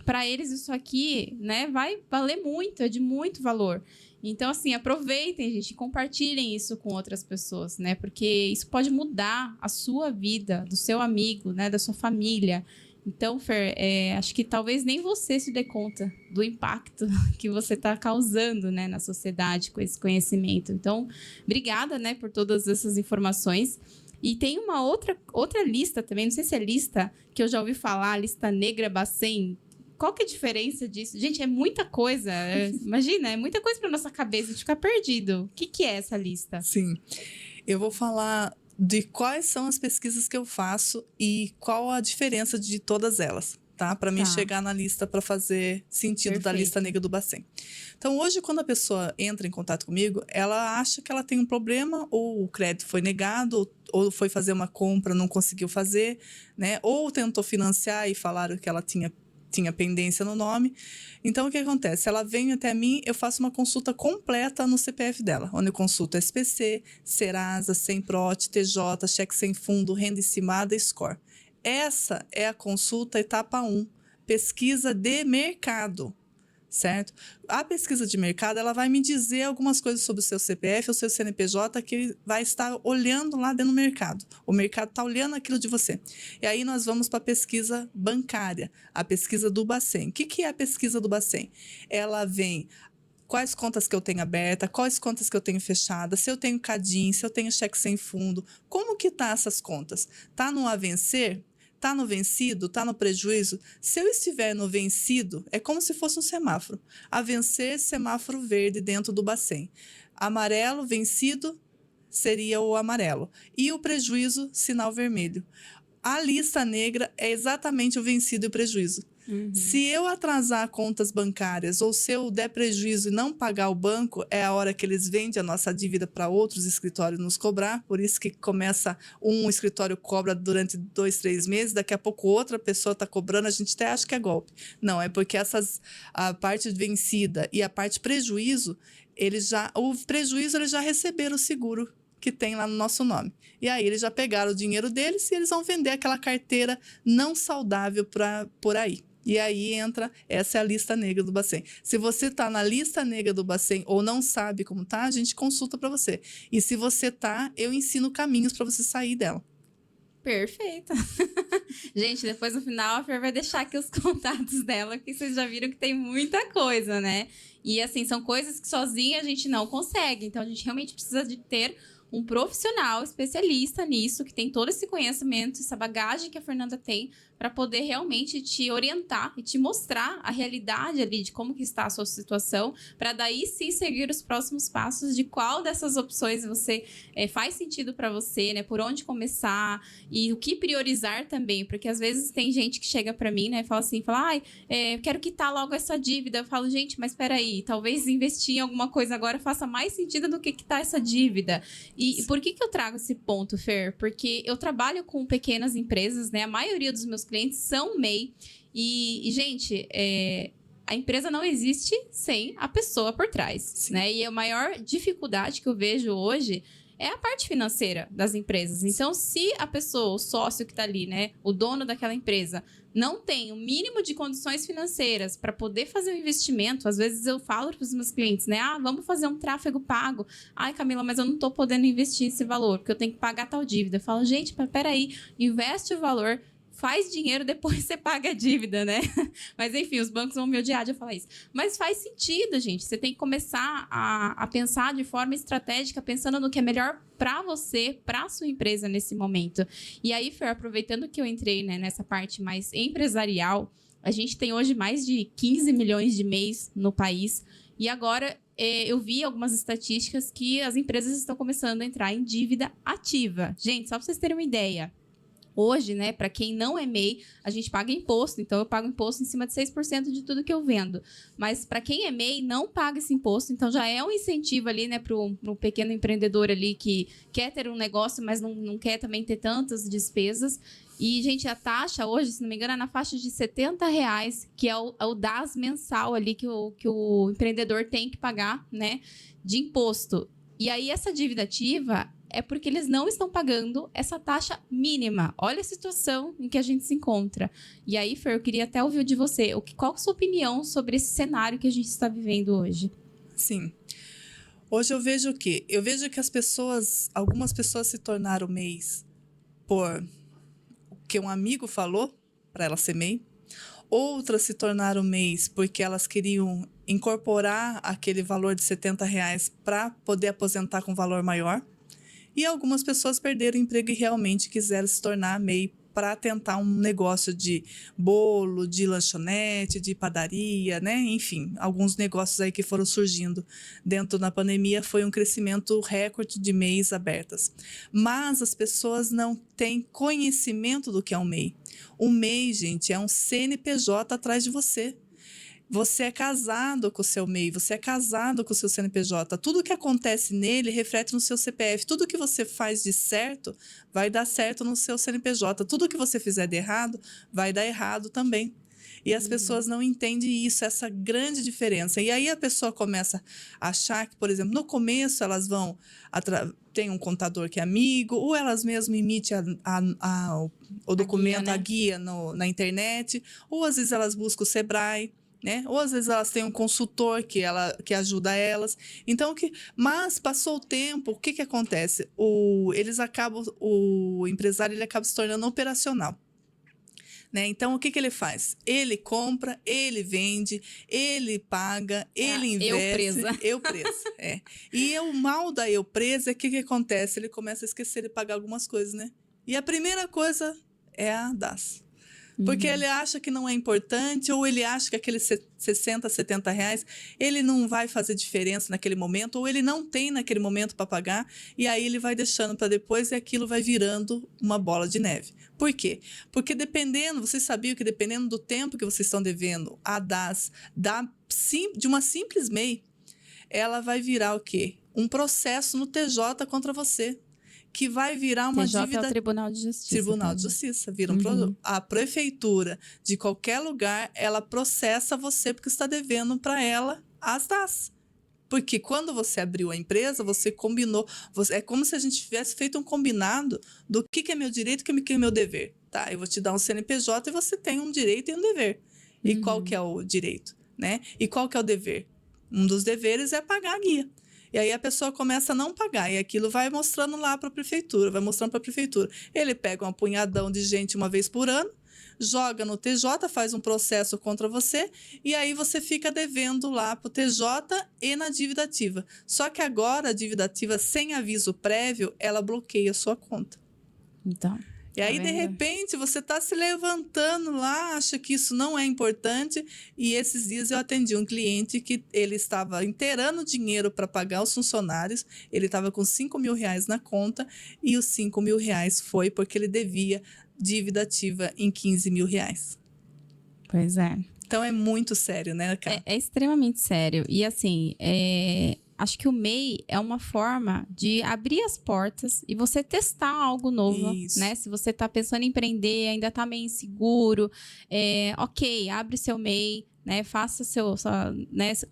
Para eles isso aqui, né? Vai valer muito, é de muito valor. Então, assim, aproveitem, gente, compartilhem isso com outras pessoas, né? Porque isso pode mudar a sua vida, do seu amigo, né? Da sua família. Então, Fer, acho que talvez nem você se dê conta do impacto que você está causando, né, na sociedade com esse conhecimento. Então, obrigada, né, por todas essas informações. E tem uma outra lista também, não sei se é lista, que eu já ouvi falar, lista negra Bacen. Qual que é a diferença disso? Gente, é muita coisa. Imagina, é muita coisa para nossa cabeça, a gente fica perdido. O que é essa lista? Sim. Eu vou falar de quais são as pesquisas que eu faço e qual a diferença de todas elas, tá? Para mim chegar na lista para fazer sentido da lista negra do Bacen. Então, hoje, quando a pessoa entra em contato comigo, ela acha que ela tem um problema, ou o crédito foi negado, ou foi fazer uma compra, não conseguiu fazer, né? Ou tentou financiar e falaram que ela tinha pendência no nome. Então, o que acontece? Ela vem até mim, eu faço uma consulta completa no CPF dela, onde eu consulto SPC, Serasa, Semprot, TJ, cheque sem fundo, renda estimada e score. Essa é a consulta etapa 1, pesquisa de mercado, certo? A pesquisa de mercado, ela vai me dizer algumas coisas sobre o seu CPF ou seu CNPJ que ele vai estar olhando lá dentro do mercado. O mercado está olhando aquilo de você. E aí nós vamos para a pesquisa bancária, a pesquisa do Bacen. O que é a pesquisa do Bacen? Ela vem quais contas que eu tenho aberta, quais contas que eu tenho fechada, se eu tenho CADIM, se eu tenho cheque sem fundo, como que tá essas contas? Tá no a vencer? Tá no vencido? Tá no prejuízo? Se eu estiver no vencido, é como se fosse um semáforo. A vencer, semáforo verde dentro do Bacen. Amarelo, vencido, seria o amarelo. E o prejuízo, sinal vermelho. A lista negra é exatamente o vencido e o prejuízo. Se eu atrasar contas bancárias ou se eu der prejuízo e não pagar o banco, é a hora que eles vendem a nossa dívida para outros escritórios nos cobrar. Por isso que começa um escritório cobra durante 2, 3 meses, daqui a pouco outra pessoa está cobrando, a gente até acha que é golpe. Não, é porque a parte vencida e a parte prejuízo, o prejuízo eles já receberam o seguro que tem lá no nosso nome. E aí eles já pegaram o dinheiro deles e eles vão vender aquela carteira não saudável por aí. E aí essa é a lista negra do Bacen. Se você está na lista negra do Bacen ou não sabe como tá, a gente consulta para você. E se você tá, eu ensino caminhos para você sair dela. Perfeito. Gente, depois no final a Fer vai deixar aqui os contatos dela, que vocês já viram que tem muita coisa, né? E assim, são coisas que sozinha a gente não consegue. Então a gente realmente precisa de ter um profissional especialista nisso, que tem todo esse conhecimento, essa bagagem que a Fernanda tem, para poder realmente te orientar e te mostrar a realidade ali de como que está a sua situação, para daí sim seguir os próximos passos de qual dessas opções você faz sentido para você, né? Por onde começar e o que priorizar também, porque às vezes tem gente que chega para mim, né? E fala assim, quero quitar logo essa dívida. Eu falo, gente, mas espera aí, talvez investir em alguma coisa agora faça mais sentido do que quitar essa dívida. E por que eu trago esse ponto, Fer? Porque eu trabalho com pequenas empresas, né? A maioria dos meus clientes são MEI. E gente, a empresa não existe sem a pessoa por trás, né? E a maior dificuldade que eu vejo hoje é a parte financeira das empresas. Então, se a pessoa, o sócio que está ali, né, o dono daquela empresa, não tem o mínimo de condições financeiras para poder fazer um investimento, às vezes eu falo para os meus clientes, né, vamos fazer um tráfego pago. Ai, Camila, mas eu não estou podendo investir esse valor, porque eu tenho que pagar tal dívida. Eu falo, gente, peraí, investe o valor, faz dinheiro, depois você paga a dívida, né? Mas, enfim, os bancos vão me odiar de eu falar isso. Mas faz sentido, gente. Você tem que começar a pensar de forma estratégica, pensando no que é melhor para você, para a sua empresa nesse momento. E aí, Fer, aproveitando que eu entrei, né, nessa parte mais empresarial, a gente tem hoje mais de 15 milhões de MEIs no país. E agora, eu vi algumas estatísticas que as empresas estão começando a entrar em dívida ativa. Gente, só para vocês terem uma ideia. Hoje, né, para quem não é MEI, a gente paga imposto. Então, eu pago imposto em cima de 6% de tudo que eu vendo. Mas, para quem é MEI, não paga esse imposto. Então, já é um incentivo ali, né, para o pequeno empreendedor ali que quer ter um negócio, mas não quer também ter tantas despesas. E, gente, a taxa hoje, se não me engano, é na faixa de R$70, que é o DAS mensal ali que o empreendedor tem que pagar, né, de imposto. E aí, essa dívida ativa é porque eles não estão pagando essa taxa mínima. Olha a situação em que a gente se encontra. E aí, Fer, eu queria até ouvir de você. Qual é a sua opinião sobre esse cenário que a gente está vivendo hoje? Sim. Hoje eu vejo o quê? Eu vejo que algumas pessoas se tornaram MEIs por o que um amigo falou para ela ser MEI. Outras se tornaram MEIs porque elas queriam incorporar aquele valor de R$70 para poder aposentar com valor maior. E algumas pessoas perderam o emprego e realmente quiseram se tornar MEI para tentar um negócio de bolo, de lanchonete, de padaria, né? Enfim, alguns negócios aí que foram surgindo dentro da pandemia, foi um crescimento recorde de MEIs abertas. Mas as pessoas não têm conhecimento do que é um MEI. O MEI, gente, é um CNPJ atrás de você. Você é casado com o seu MEI, você é casado com o seu CNPJ. Tudo que acontece nele reflete no seu CPF. Tudo que você faz de certo vai dar certo no seu CNPJ. Tudo que você fizer de errado vai dar errado também. E as pessoas não entendem isso, essa grande diferença. E aí a pessoa começa a achar que, por exemplo, no começo elas vão... Tem um contador que é amigo, ou elas mesmas emitem o documento, a guia, na internet, ou às vezes elas buscam o Sebrae. Né? Ou às vezes elas têm um consultor que ajuda elas. Então, mas passou o tempo, o que acontece? O empresário ele acaba se tornando operacional. Né? Então, o que ele faz? Ele compra, ele vende, ele paga, ele investe. Eu presa. É. E o mal da eu presa é que acontece? Ele começa a esquecer de pagar algumas coisas, né? E a primeira coisa é a DAS. Porque ele acha que não é importante, ou ele acha que aqueles 60, 70 reais, ele não vai fazer diferença naquele momento, ou ele não tem naquele momento para pagar, e aí ele vai deixando para depois e aquilo vai virando uma bola de neve. Por quê? Porque vocês sabiam que dependendo do tempo que vocês estão devendo, a DAS de uma simples MEI, ela vai virar o quê? Um processo no TJ contra você. Que vai virar uma dívida... É o Tribunal de Justiça. Tribunal de Justiça. A prefeitura de qualquer lugar, ela processa você porque está devendo para ela as DAS. Porque quando você abriu a empresa, você combinou... é como se a gente tivesse feito um combinado do que é meu direito e o que é meu dever. Tá? Eu vou te dar um CNPJ e você tem um direito e um dever. E qual que é o direito? Né? E qual que é o dever? Um dos deveres é pagar a guia. E aí a pessoa começa a não pagar, e aquilo vai mostrando lá para a prefeitura, Ele pega um apunhadão de gente uma vez por ano, joga no TJ, faz um processo contra você, e aí você fica devendo lá para o TJ e na dívida ativa. Só que agora a dívida ativa, sem aviso prévio, ela bloqueia a sua conta. Então... E aí, de repente, você está se levantando lá, acha que isso não é importante. E esses dias eu atendi um cliente que ele estava inteirando dinheiro para pagar os funcionários. Ele estava com 5 mil reais na conta e os 5 mil reais foi porque ele devia dívida ativa em 15 mil reais. Pois é. Então, é muito sério, né, cara? É extremamente sério. E assim, acho que o MEI é uma forma de abrir as portas e você testar algo novo, né? Se você está pensando em empreender, ainda está meio inseguro, ok, abre seu MEI, né? Faça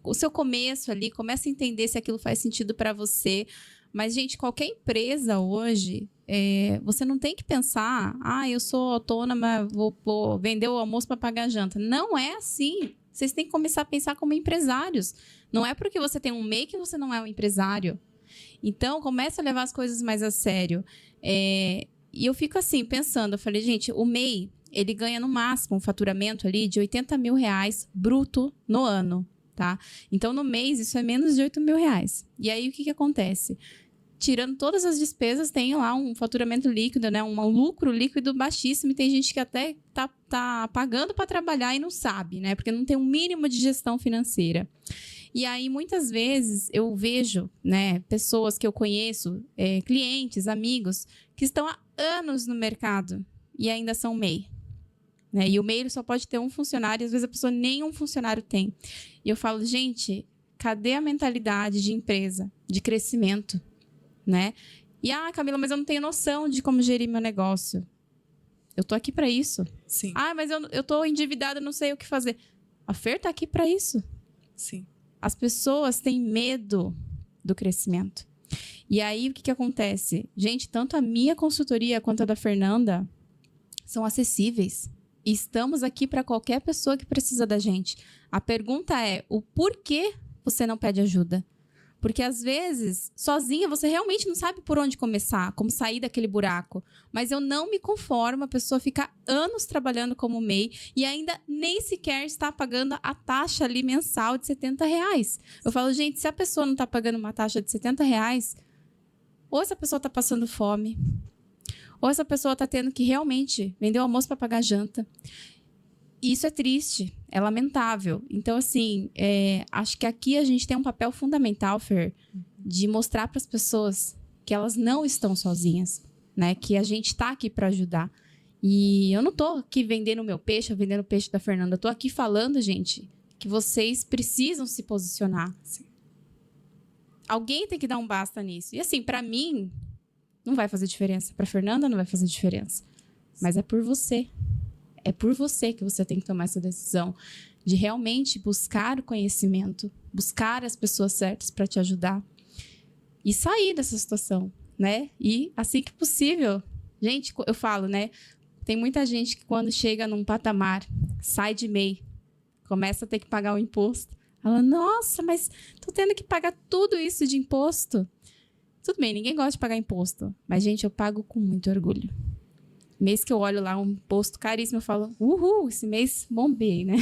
o seu começo ali, comece a entender se aquilo faz sentido para você. Mas, gente, qualquer empresa hoje, você não tem que pensar, eu sou autônoma, vou vender o almoço para pagar a janta. Não é assim. Vocês têm que começar a pensar como empresários. Não é porque você tem um MEI que você não é um empresário. Então, comece a levar as coisas mais a sério. E eu fico assim, pensando, eu falei, gente, o MEI, ele ganha no máximo um faturamento ali de 80 mil reais bruto no ano, tá? Então, no mês, isso é menos de 8 mil reais. E aí, o que acontece? Tirando todas as despesas, tem lá um faturamento líquido, né? Um lucro líquido baixíssimo. E tem gente que até tá pagando para trabalhar e não sabe, né? Porque não tem um mínimo de gestão financeira. E aí, muitas vezes, eu vejo, né, pessoas que eu conheço, clientes, amigos, que estão há anos no mercado e ainda são MEI. Né? E o MEI só pode ter um funcionário, e às vezes a pessoa nem um funcionário tem. E eu falo, gente, cadê a mentalidade de empresa, de crescimento? Né? E, Camila, mas eu não tenho noção de como gerir meu negócio. Eu tô aqui para isso. Sim. Mas eu tô endividada, não sei o que fazer. A Fer tá aqui para isso. Sim. As pessoas têm medo do crescimento. E aí, o que acontece? Gente, tanto a minha consultoria quanto a da Fernanda são acessíveis. E estamos aqui para qualquer pessoa que precisa da gente. A pergunta é, o porquê você não pede ajuda? Porque, às vezes, sozinha, você realmente não sabe por onde começar, como sair daquele buraco. Mas eu não me conformo a pessoa ficar anos trabalhando como MEI e ainda nem sequer está pagando a taxa ali mensal de R$70. Eu falo, gente, se a pessoa não está pagando uma taxa de R$70, Ou essa pessoa está passando fome, ou essa pessoa está tendo que realmente vender o almoço para pagar a janta. E isso é triste, é lamentável. Então, assim, acho que aqui a gente tem um papel fundamental, Fer, de mostrar para as pessoas que elas não estão sozinhas, né? Que a gente está aqui para ajudar. E eu não estou aqui vendendo o meu peixe, vendendo o peixe da Fernanda. Eu estou aqui falando, gente, que vocês precisam se posicionar. Sim. Alguém tem que dar um basta nisso. E assim, para mim, não vai fazer diferença. Para Fernanda não vai fazer diferença. Mas é por você. É por você que você tem que tomar essa decisão de realmente buscar o conhecimento, buscar as pessoas certas para te ajudar e sair dessa situação, né? E assim que possível. Gente, eu falo, né? Tem muita gente que quando chega num patamar, sai de MEI, começa a ter que pagar o imposto. Fala, nossa, mas tô tendo que pagar tudo isso de imposto. Tudo bem, ninguém gosta de pagar imposto. Mas, gente, eu pago com muito orgulho. Mês que eu olho lá um imposto caríssimo, eu falo, uhul, esse mês bombei, né?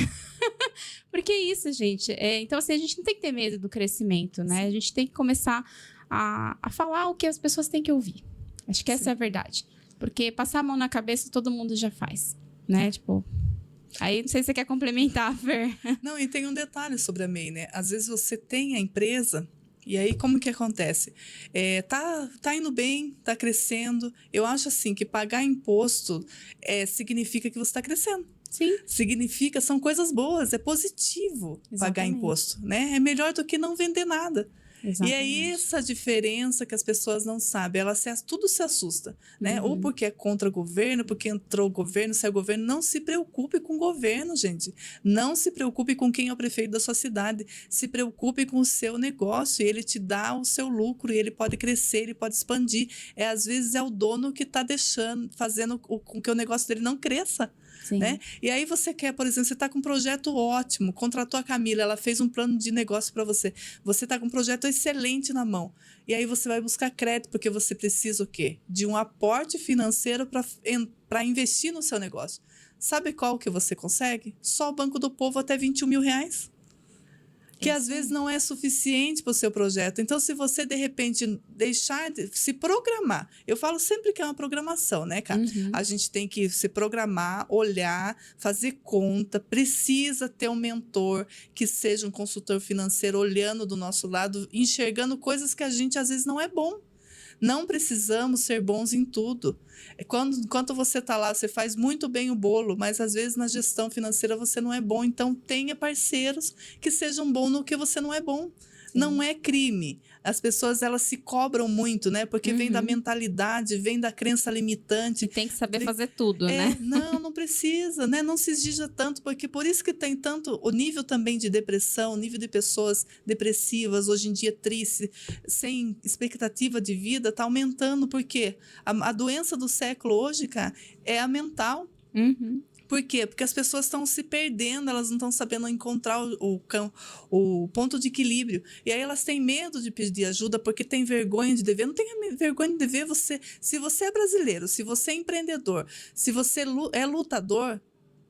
Porque é isso, gente. Então, assim, a gente não tem que ter medo do crescimento, né? A gente tem que começar a falar o que as pessoas têm que ouvir. Acho que essa é a verdade. Porque passar a mão na cabeça todo mundo já faz, né? Tipo, aí não sei se você quer complementar, Fer. Não, e tem um detalhe sobre a MEI, né? Às vezes você tem a empresa e aí como que acontece? Tá indo bem, tá crescendo. Eu acho assim que pagar imposto significa que você está crescendo. Sim. Significa, são coisas boas, é positivo. Exatamente. Pagar imposto, né? É melhor do que não vender nada. Exatamente. E é essa diferença que as pessoas não sabem. Tudo se assusta, né? Ou porque é contra o governo, porque entrou o governo, saiu o governo. Não se preocupe com o governo, gente. Não se preocupe com quem é o prefeito da sua cidade. Se preocupe com o seu negócio. E ele te dá o seu lucro, e ele pode crescer, ele pode expandir. Às vezes é o dono que está fazendo com que o negócio dele não cresça. Né? E aí você quer, por exemplo, você está com um projeto ótimo, contratou a Camila, ela fez um plano de negócio para você. Você está com um projeto excelente na mão. E aí você vai buscar crédito, porque você precisa o quê? De um aporte financeiro para investir no seu negócio. Sabe qual que você consegue? Só o Banco do Povo até R$21 mil. Que às vezes não é suficiente para o seu projeto. Então, se você, de repente, deixar de se programar... Eu falo sempre que é uma programação, né, cara? A gente tem que se programar, olhar, fazer conta. Precisa ter um mentor que seja um consultor financeiro olhando do nosso lado, enxergando coisas que a gente, às vezes, não é bom. Não precisamos ser bons em tudo. Enquanto você está lá, você faz muito bem o bolo, mas às vezes na gestão financeira você não é bom. Então tenha parceiros que sejam bons no que você não é bom. Sim. Não é crime. As pessoas, elas se cobram muito, né? Porque vem da mentalidade, vem da crença limitante. E tem que saber fazer tudo, né? Não precisa, né? Não se exija tanto, porque por isso que tem tanto... O nível também de depressão, o nível de pessoas depressivas, hoje em dia tristes, sem expectativa de vida, está aumentando. Porque a doença do século hoje, cara, é a mental. Por quê? Porque as pessoas estão se perdendo, elas não estão sabendo encontrar o ponto de equilíbrio. E aí elas têm medo de pedir ajuda porque tem vergonha de dever. Não tenha vergonha de dever. Se você é brasileiro, se você é empreendedor, se você é lutador,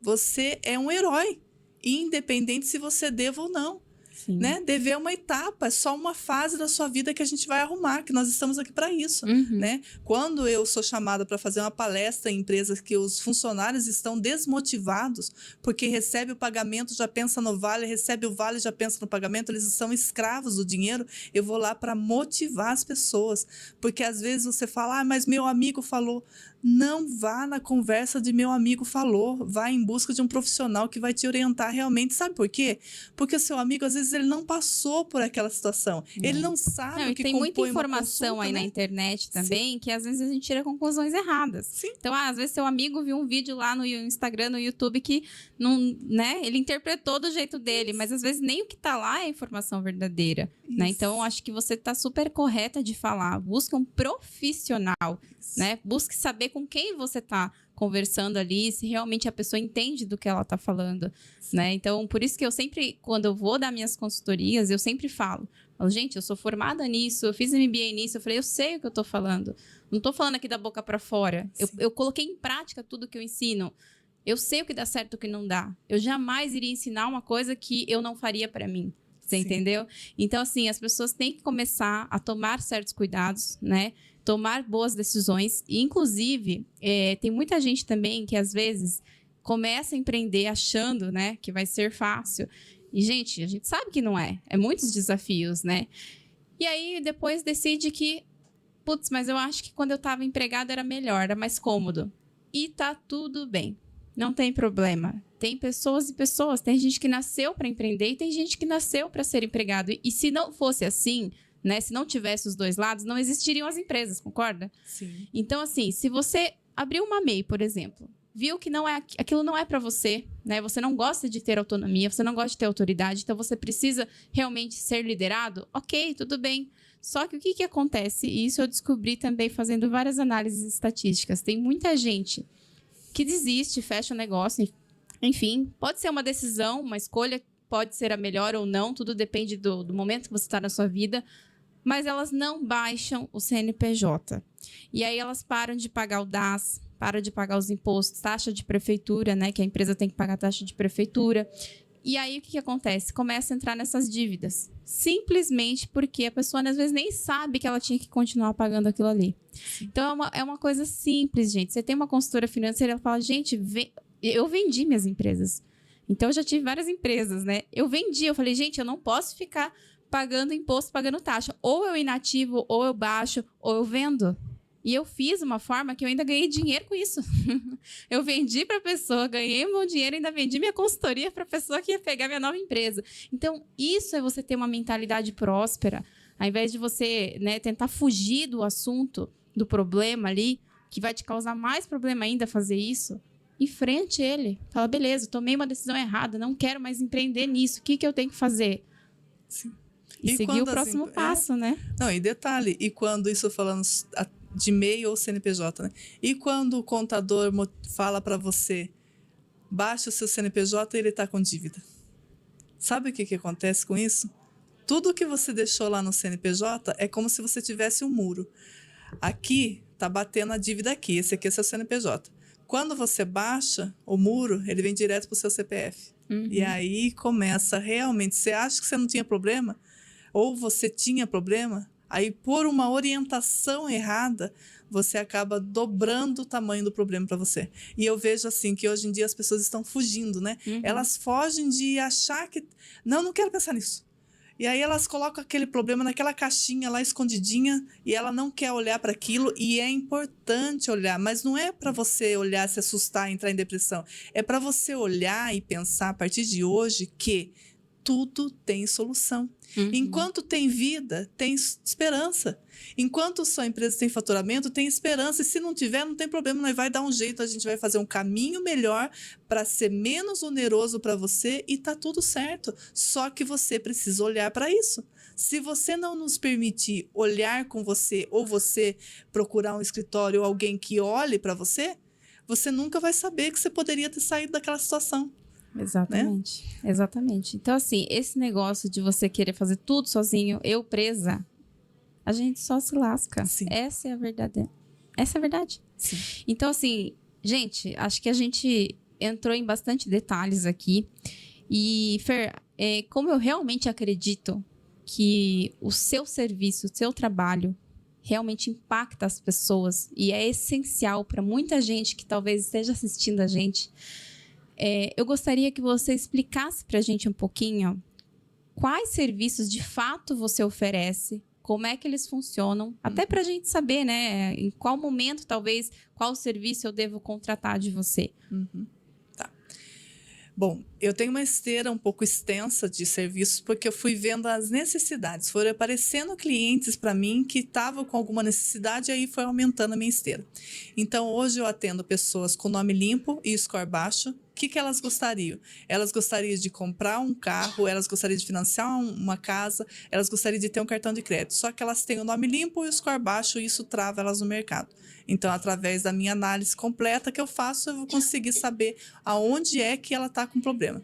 você é um herói. Independente se você deva ou não. Né? Dever é uma etapa, é só uma fase da sua vida que a gente vai arrumar, que nós estamos aqui para isso. Né? Quando eu sou chamada para fazer uma palestra em empresas que os funcionários estão desmotivados, porque recebe o pagamento, já pensa no vale, recebe o vale, já pensa no pagamento, eles são escravos do dinheiro, eu vou lá para motivar as pessoas. Porque às vezes você fala, mas meu amigo falou. Não vá na conversa de meu amigo falou, vá em busca de um profissional que vai te orientar realmente. Sabe por quê? Porque o seu amigo, às vezes, ele não passou por aquela situação. Ele não sabe o que tem muita informação consulta, aí, né? Na internet também, que às vezes a gente tira conclusões erradas. Sim. Então, às vezes seu amigo viu um vídeo lá no Instagram, no YouTube, que não, né? Ele interpretou do jeito dele, mas às vezes nem o que tá lá é informação verdadeira. Né? Então, acho que você tá super correta de falar. Busque um profissional, né? Busque saber com quem você tá conversando ali, se realmente a pessoa entende do que ela tá falando, né? Então, por isso que eu sempre, quando eu vou dar minhas consultorias, eu sempre falo, gente, eu sou formada nisso, eu fiz MBA nisso, eu falei, eu sei o que eu tô falando. Não tô falando aqui da boca para fora. Eu coloquei em prática tudo que eu ensino. Eu sei o que dá certo e o que não dá. Eu jamais iria ensinar uma coisa que eu não faria para mim. Você entendeu? Então, assim, as pessoas têm que começar a tomar certos cuidados, né? Tomar boas decisões. E, inclusive, tem muita gente também que, às vezes, começa a empreender achando, né, que vai ser fácil. E, gente, a gente sabe que não é. É muitos desafios, né? E aí, depois decide que, putz, mas eu acho que quando eu estava empregado era melhor, era mais cômodo. E tá tudo bem. Não tem problema. Tem pessoas e pessoas. Tem gente que nasceu para empreender e tem gente que nasceu para ser empregado. E se não fosse assim, né? Se não tivesse os dois lados, não existiriam as empresas, concorda? Sim. Então, assim, se você abriu uma MEI, por exemplo, viu que aquilo não é para você, né? Você não gosta de ter autonomia, você não gosta de ter autoridade, então você precisa realmente ser liderado, ok, tudo bem. Só que o que acontece? E isso eu descobri também fazendo várias análises estatísticas. Tem muita gente que desiste, fecha o negócio, enfim, pode ser uma decisão, uma escolha, pode ser a melhor ou não, tudo depende do momento que você está na sua vida, mas elas não baixam o CNPJ. E aí elas param de pagar o DAS, param de pagar os impostos, taxa de prefeitura, né, que a empresa tem que pagar taxa de prefeitura. E aí o que acontece? Começa a entrar nessas dívidas. Simplesmente porque a pessoa, às vezes, nem sabe que ela tinha que continuar pagando aquilo ali. Então, é uma coisa simples, gente. Você tem uma consultora financeira, ela fala, gente, eu vendi minhas empresas. Então, eu já tive várias empresas, né? Eu falei, gente, eu não posso ficar pagando imposto, pagando taxa. Ou eu inativo, ou eu baixo, ou eu vendo. E eu fiz uma forma que eu ainda ganhei dinheiro com isso. Eu vendi para a pessoa, ganhei meu dinheiro, ainda vendi minha consultoria para a pessoa que ia pegar minha nova empresa. Então, isso é você ter uma mentalidade próspera, ao invés de você, né, tentar fugir do assunto, do problema ali, que vai te causar mais problema ainda fazer isso. Enfrente ele. Fala, beleza, tomei uma decisão errada, não quero mais empreender nisso. O que eu tenho que fazer? Sim. E seguir o próximo passo, né? Não, e detalhe, e quando isso falando de MEI ou CNPJ, né? E quando o contador fala para você, baixa o seu CNPJ e ele está com dívida. Sabe o que acontece com isso? Tudo que você deixou lá no CNPJ é como se você tivesse um muro. Aqui, tá batendo a dívida aqui, esse aqui é seu CNPJ. Quando você baixa o muro, ele vem direto para o seu CPF. Uhum. E aí começa realmente, você acha que você não tinha problema? Ou você tinha problema? Aí, por uma orientação errada, você acaba dobrando o tamanho do problema para você. E eu vejo assim que hoje em dia as pessoas estão fugindo, né? Uhum. Elas fogem de achar que... Não quero pensar nisso. E aí elas colocam aquele problema naquela caixinha lá escondidinha e ela não quer olhar para aquilo e é importante olhar, mas não é para você olhar, se assustar, entrar em depressão. É para você olhar e pensar a partir de hoje que tudo tem solução. Uhum. Enquanto tem vida, tem esperança. Enquanto sua empresa tem faturamento, tem esperança. E se não tiver, não tem problema. Nós vai dar um jeito, a gente vai fazer um caminho melhor para ser menos oneroso para você e tá tudo certo. Só que você precisa olhar para isso. Se você não nos permitir olhar com você ou você procurar um escritório ou alguém que olhe para você, você nunca vai saber que você poderia ter saído daquela situação. Exatamente, né? Exatamente. Então, assim, esse negócio de você querer fazer tudo sozinho, eu presa, a gente só se lasca. Sim. Essa é a verdade. Essa é a verdade. Sim. Então, assim, gente, acho que a gente entrou em bastante detalhes aqui. E, Fer, como eu realmente acredito que o seu serviço, o seu trabalho realmente impacta as pessoas e é essencial para muita gente que talvez esteja assistindo a gente, eu gostaria que você explicasse para a gente um pouquinho quais serviços de fato você oferece, como é que eles funcionam, até para a gente saber, né, em qual momento, talvez, qual serviço eu devo contratar de você. Uhum. Tá. Bom, eu tenho uma esteira um pouco extensa de serviços porque eu fui vendo as necessidades. Foram aparecendo clientes para mim que estavam com alguma necessidade e aí foi aumentando a minha esteira. Então, hoje eu atendo pessoas com nome limpo e score baixo. O que elas gostariam? Elas gostariam de comprar um carro, elas gostariam de financiar uma casa, elas gostariam de ter um cartão de crédito. Só que elas têm o nome limpo e o score baixo e isso trava elas no mercado. Então, através da minha análise completa que eu faço, eu vou conseguir saber aonde é que ela está com problema.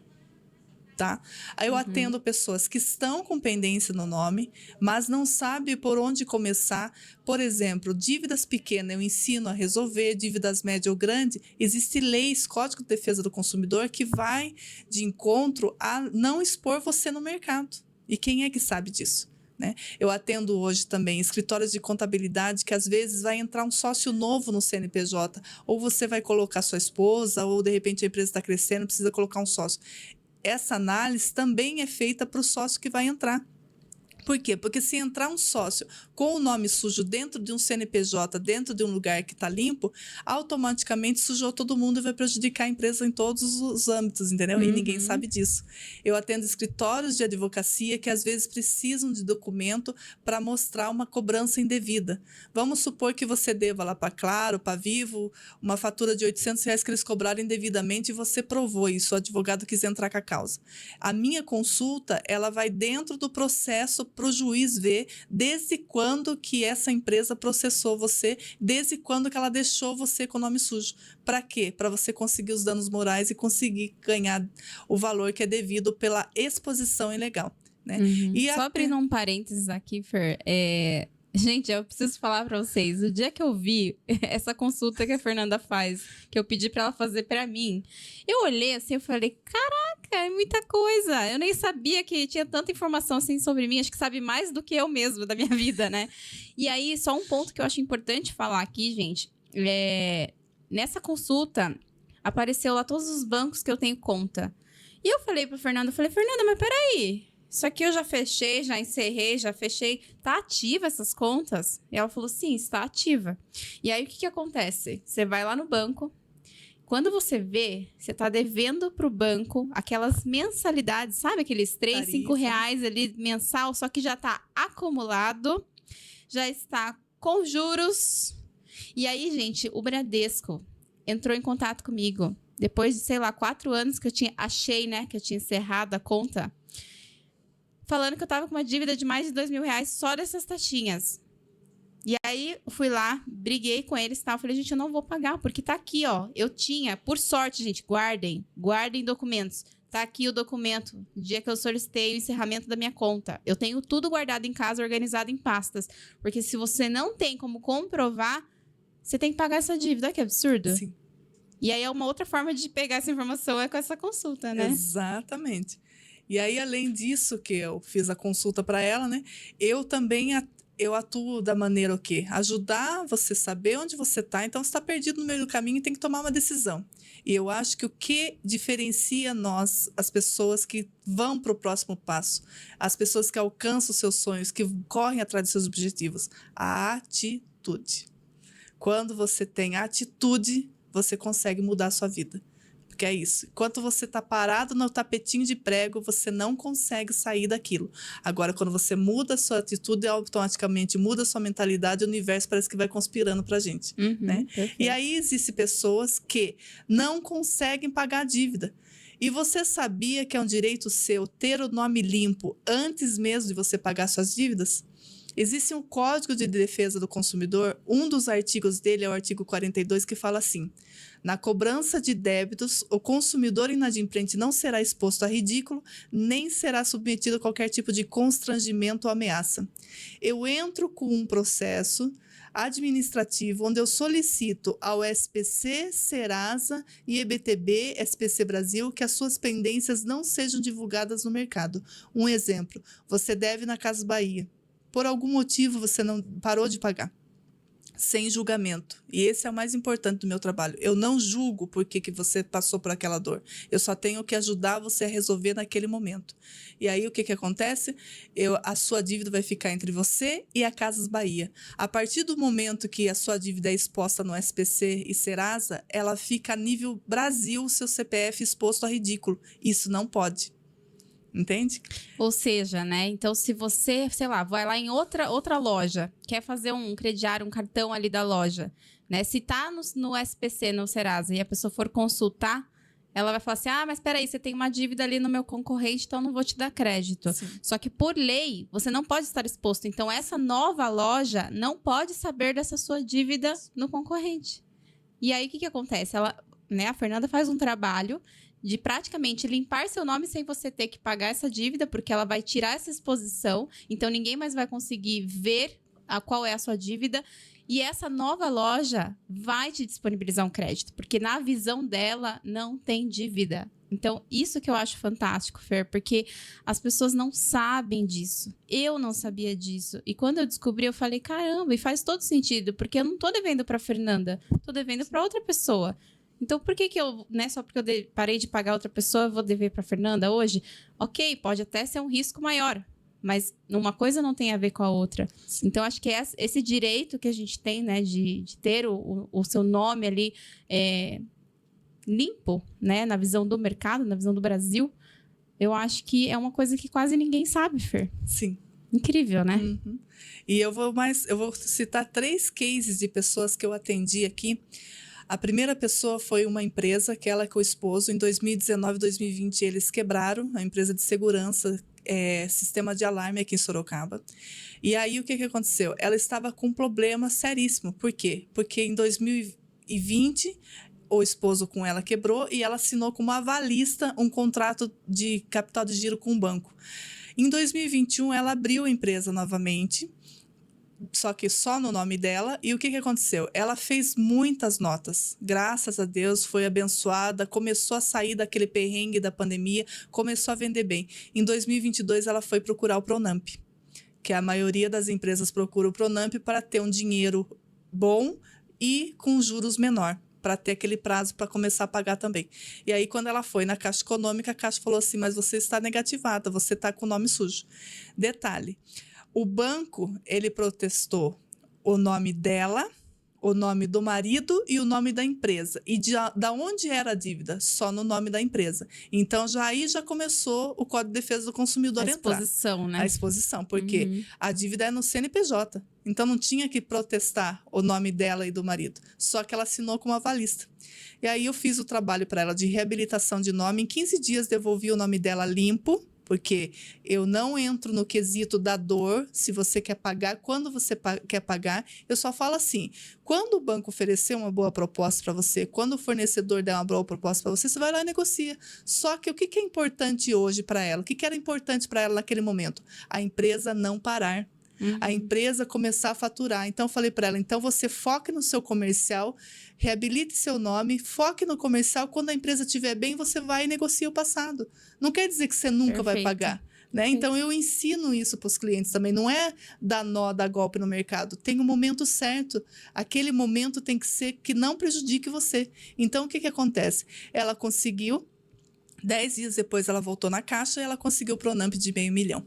Tá? Aí eu atendo pessoas que estão com pendência no nome, mas não sabem por onde começar. Por exemplo, dívidas pequenas eu ensino a resolver, dívidas médias ou grandes, existem leis, Código de Defesa do Consumidor, que vai de encontro a não expor você no mercado. E quem é que sabe disso? Né? Eu atendo hoje também escritórios de contabilidade que às vezes vai entrar um sócio novo no CNPJ, ou você vai colocar sua esposa, ou de repente a empresa está crescendo, precisa colocar um sócio. Essa análise também é feita para o sócio que vai entrar. Por quê? Porque se entrar um sócio com o nome sujo dentro de um CNPJ, dentro de um lugar que está limpo, automaticamente sujou todo mundo e vai prejudicar a empresa em todos os âmbitos, entendeu? E ninguém sabe disso. Eu atendo escritórios de advocacia que às vezes precisam de documento para mostrar uma cobrança indevida. Vamos supor que você deva lá para Claro, para Vivo, uma fatura de R$800 que eles cobraram indevidamente e você provou isso, o advogado quis entrar com a causa. A minha consulta, ela vai dentro do processo para o juiz ver desde quando que essa empresa processou você, desde quando que ela deixou você com o nome sujo. Para quê? Para você conseguir os danos morais e conseguir ganhar o valor que é devido pela exposição ilegal. Né? E Só abrindo um parênteses aqui, Fer, gente, eu preciso falar para vocês, o dia que eu vi essa consulta que a Fernanda faz, que eu pedi para ela fazer para mim, eu olhei assim, eu falei, caraca, é muita coisa, eu nem sabia que tinha tanta informação assim sobre mim, acho que sabe mais do que eu mesma da minha vida, né? E aí, só um ponto que eu acho importante falar aqui, gente, nessa consulta, apareceu lá todos os bancos que eu tenho conta. E eu falei pra Fernanda, Fernanda, mas peraí, isso aqui eu já fechei, já encerrei, já fechei. Tá ativa essas contas? E ela falou, sim, está ativa. E aí, o que acontece? Você vai lá no banco. Quando você vê, você tá devendo pro banco aquelas mensalidades, sabe? Aqueles 3, 5 reais ali mensal, só que já tá acumulado, já está com juros. E aí, gente, o Bradesco entrou em contato comigo. Depois de, sei lá, 4 anos que eu achei, né, que eu tinha encerrado a conta, falando que eu tava com uma dívida de mais de R$2.000 só dessas taxinhas. E aí, eu fui lá, briguei com eles e tal. Falei, gente, eu não vou pagar, porque tá aqui, ó. Eu tinha, por sorte, gente, guardem documentos. Tá aqui o documento, no dia que eu solicitei o encerramento da minha conta. Eu tenho tudo guardado em casa, organizado em pastas. Porque se você não tem como comprovar, você tem que pagar essa dívida. Olha que absurdo. Sim. E aí, é uma outra forma de pegar essa informação é com essa consulta, né? Exatamente. E aí, além disso, que eu fiz a consulta para ela, né? Eu também atuo da maneira o quê? Ajudar você saber onde você está. Então, você está perdido no meio do caminho e tem que tomar uma decisão. E eu acho que o que diferencia nós, as pessoas que vão para o próximo passo, as pessoas que alcançam os seus sonhos, que correm atrás dos seus objetivos, a atitude. Quando você tem atitude, você consegue mudar a sua vida. Porque é isso. Enquanto você está parado no tapetinho de prego, você não consegue sair daquilo. Agora, quando você muda a sua atitude, automaticamente muda a sua mentalidade, o universo parece que vai conspirando para a gente. Né? E aí existem pessoas que não conseguem pagar a dívida. E você sabia que é um direito seu ter o nome limpo antes mesmo de você pagar suas dívidas? Existe um Código de Defesa do Consumidor, um dos artigos dele é o artigo 42, que fala assim: na cobrança de débitos, o consumidor inadimplente não será exposto a ridículo, nem será submetido a qualquer tipo de constrangimento ou ameaça. Eu entro com um processo administrativo onde eu solicito ao SPC, Serasa e EBTB, SPC Brasil, que as suas pendências não sejam divulgadas no mercado. Um exemplo, você deve na Casas Bahia. Por algum motivo você não parou de pagar, sem julgamento. E esse é o mais importante do meu trabalho. Eu não julgo por que você passou por aquela dor. Eu só tenho que ajudar você a resolver naquele momento. E aí o que acontece? A sua dívida vai ficar entre você e a Casas Bahia. A partir do momento que a sua dívida é exposta no SPC e Serasa, ela fica a nível Brasil, o seu CPF exposto a ridículo. Isso não pode. Entende? Ou seja, né? Então, se você, sei lá, vai lá em outra loja, quer fazer um crediário, um cartão ali da loja, né? Se tá no SPC, no Serasa, e a pessoa for consultar, ela vai falar assim, mas peraí, você tem uma dívida ali no meu concorrente, então eu não vou te dar crédito. Sim. Só que, por lei, você não pode estar exposto. Então, essa nova loja não pode saber dessa sua dívida no concorrente. E aí, o que acontece? Ela, né, a Fernanda faz um trabalho de praticamente limpar seu nome sem você ter que pagar essa dívida, porque ela vai tirar essa exposição, então ninguém mais vai conseguir ver qual é a sua dívida, e essa nova loja vai te disponibilizar um crédito, porque na visão dela não tem dívida. Então, isso que eu acho fantástico, Fer, porque as pessoas não sabem disso. Eu não sabia disso. E quando eu descobri, eu falei, caramba, e faz todo sentido, porque eu não tô devendo pra Fernanda, tô devendo pra outra pessoa. Então, por que eu, né, só porque eu parei de pagar outra pessoa, eu vou dever pra Fernanda hoje? Ok, pode até ser um risco maior, mas uma coisa não tem a ver com a outra. Então, acho que esse direito que a gente tem, né, de ter o seu nome ali limpo, né, na visão do mercado, na visão do Brasil, eu acho que é uma coisa que quase ninguém sabe, Fer. Sim. Incrível, né? Uhum. E eu vou citar 3 cases de pessoas que eu atendi aqui. A primeira pessoa foi uma empresa que ela com o esposo, em 2019, 2020, eles quebraram a empresa de segurança, sistema de alarme aqui em Sorocaba. E aí, o que aconteceu? Ela estava com um problema seríssimo. Por quê? Porque em 2020, o esposo com ela quebrou e ela assinou como avalista um contrato de capital de giro com o banco. Em 2021, ela abriu a empresa novamente, só que só no nome dela. E o que aconteceu? Ela fez muitas notas. Graças a Deus, foi abençoada, começou a sair daquele perrengue da pandemia, começou a vender bem. Em 2022, ela foi procurar o Pronamp, que a maioria das empresas procura o Pronamp para ter um dinheiro bom e com juros menor, para ter aquele prazo para começar a pagar também. E aí, quando ela foi na Caixa Econômica, a Caixa falou assim, mas você está negativada, você está com o nome sujo. Detalhe, o banco, ele protestou o nome dela, o nome do marido e o nome da empresa. E da onde era a dívida? Só no nome da empresa. Então, aí já começou o Código de Defesa do Consumidor a exposição, né? A exposição, porque a dívida é no CNPJ. Então, não tinha que protestar o nome dela e do marido. Só que ela assinou como avalista. E aí, eu fiz o trabalho para ela de reabilitação de nome. Em 15 dias, devolvi o nome dela limpo, porque eu não entro no quesito da dor, se você quer pagar, quando você quer pagar. Eu só falo assim, quando o banco oferecer uma boa proposta para você, quando o fornecedor der uma boa proposta para você, você vai lá e negocia. Só que o que é importante hoje para ela? O que era importante para ela naquele momento? A empresa não parar. A empresa começar a faturar. Então, eu falei para ela, então você foque no seu comercial, reabilite seu nome, foque no comercial. Quando a empresa estiver bem, você vai e negocia o passado. Não quer dizer que você nunca vai pagar. Né? Então, eu ensino isso para os clientes também. Não é dar nó, dar golpe no mercado. Tem um momento certo. Aquele momento tem que ser que não prejudique você. Então, o que acontece? Ela conseguiu, 10 dias depois ela voltou na Caixa e ela conseguiu o Pronamp de R$500 mil.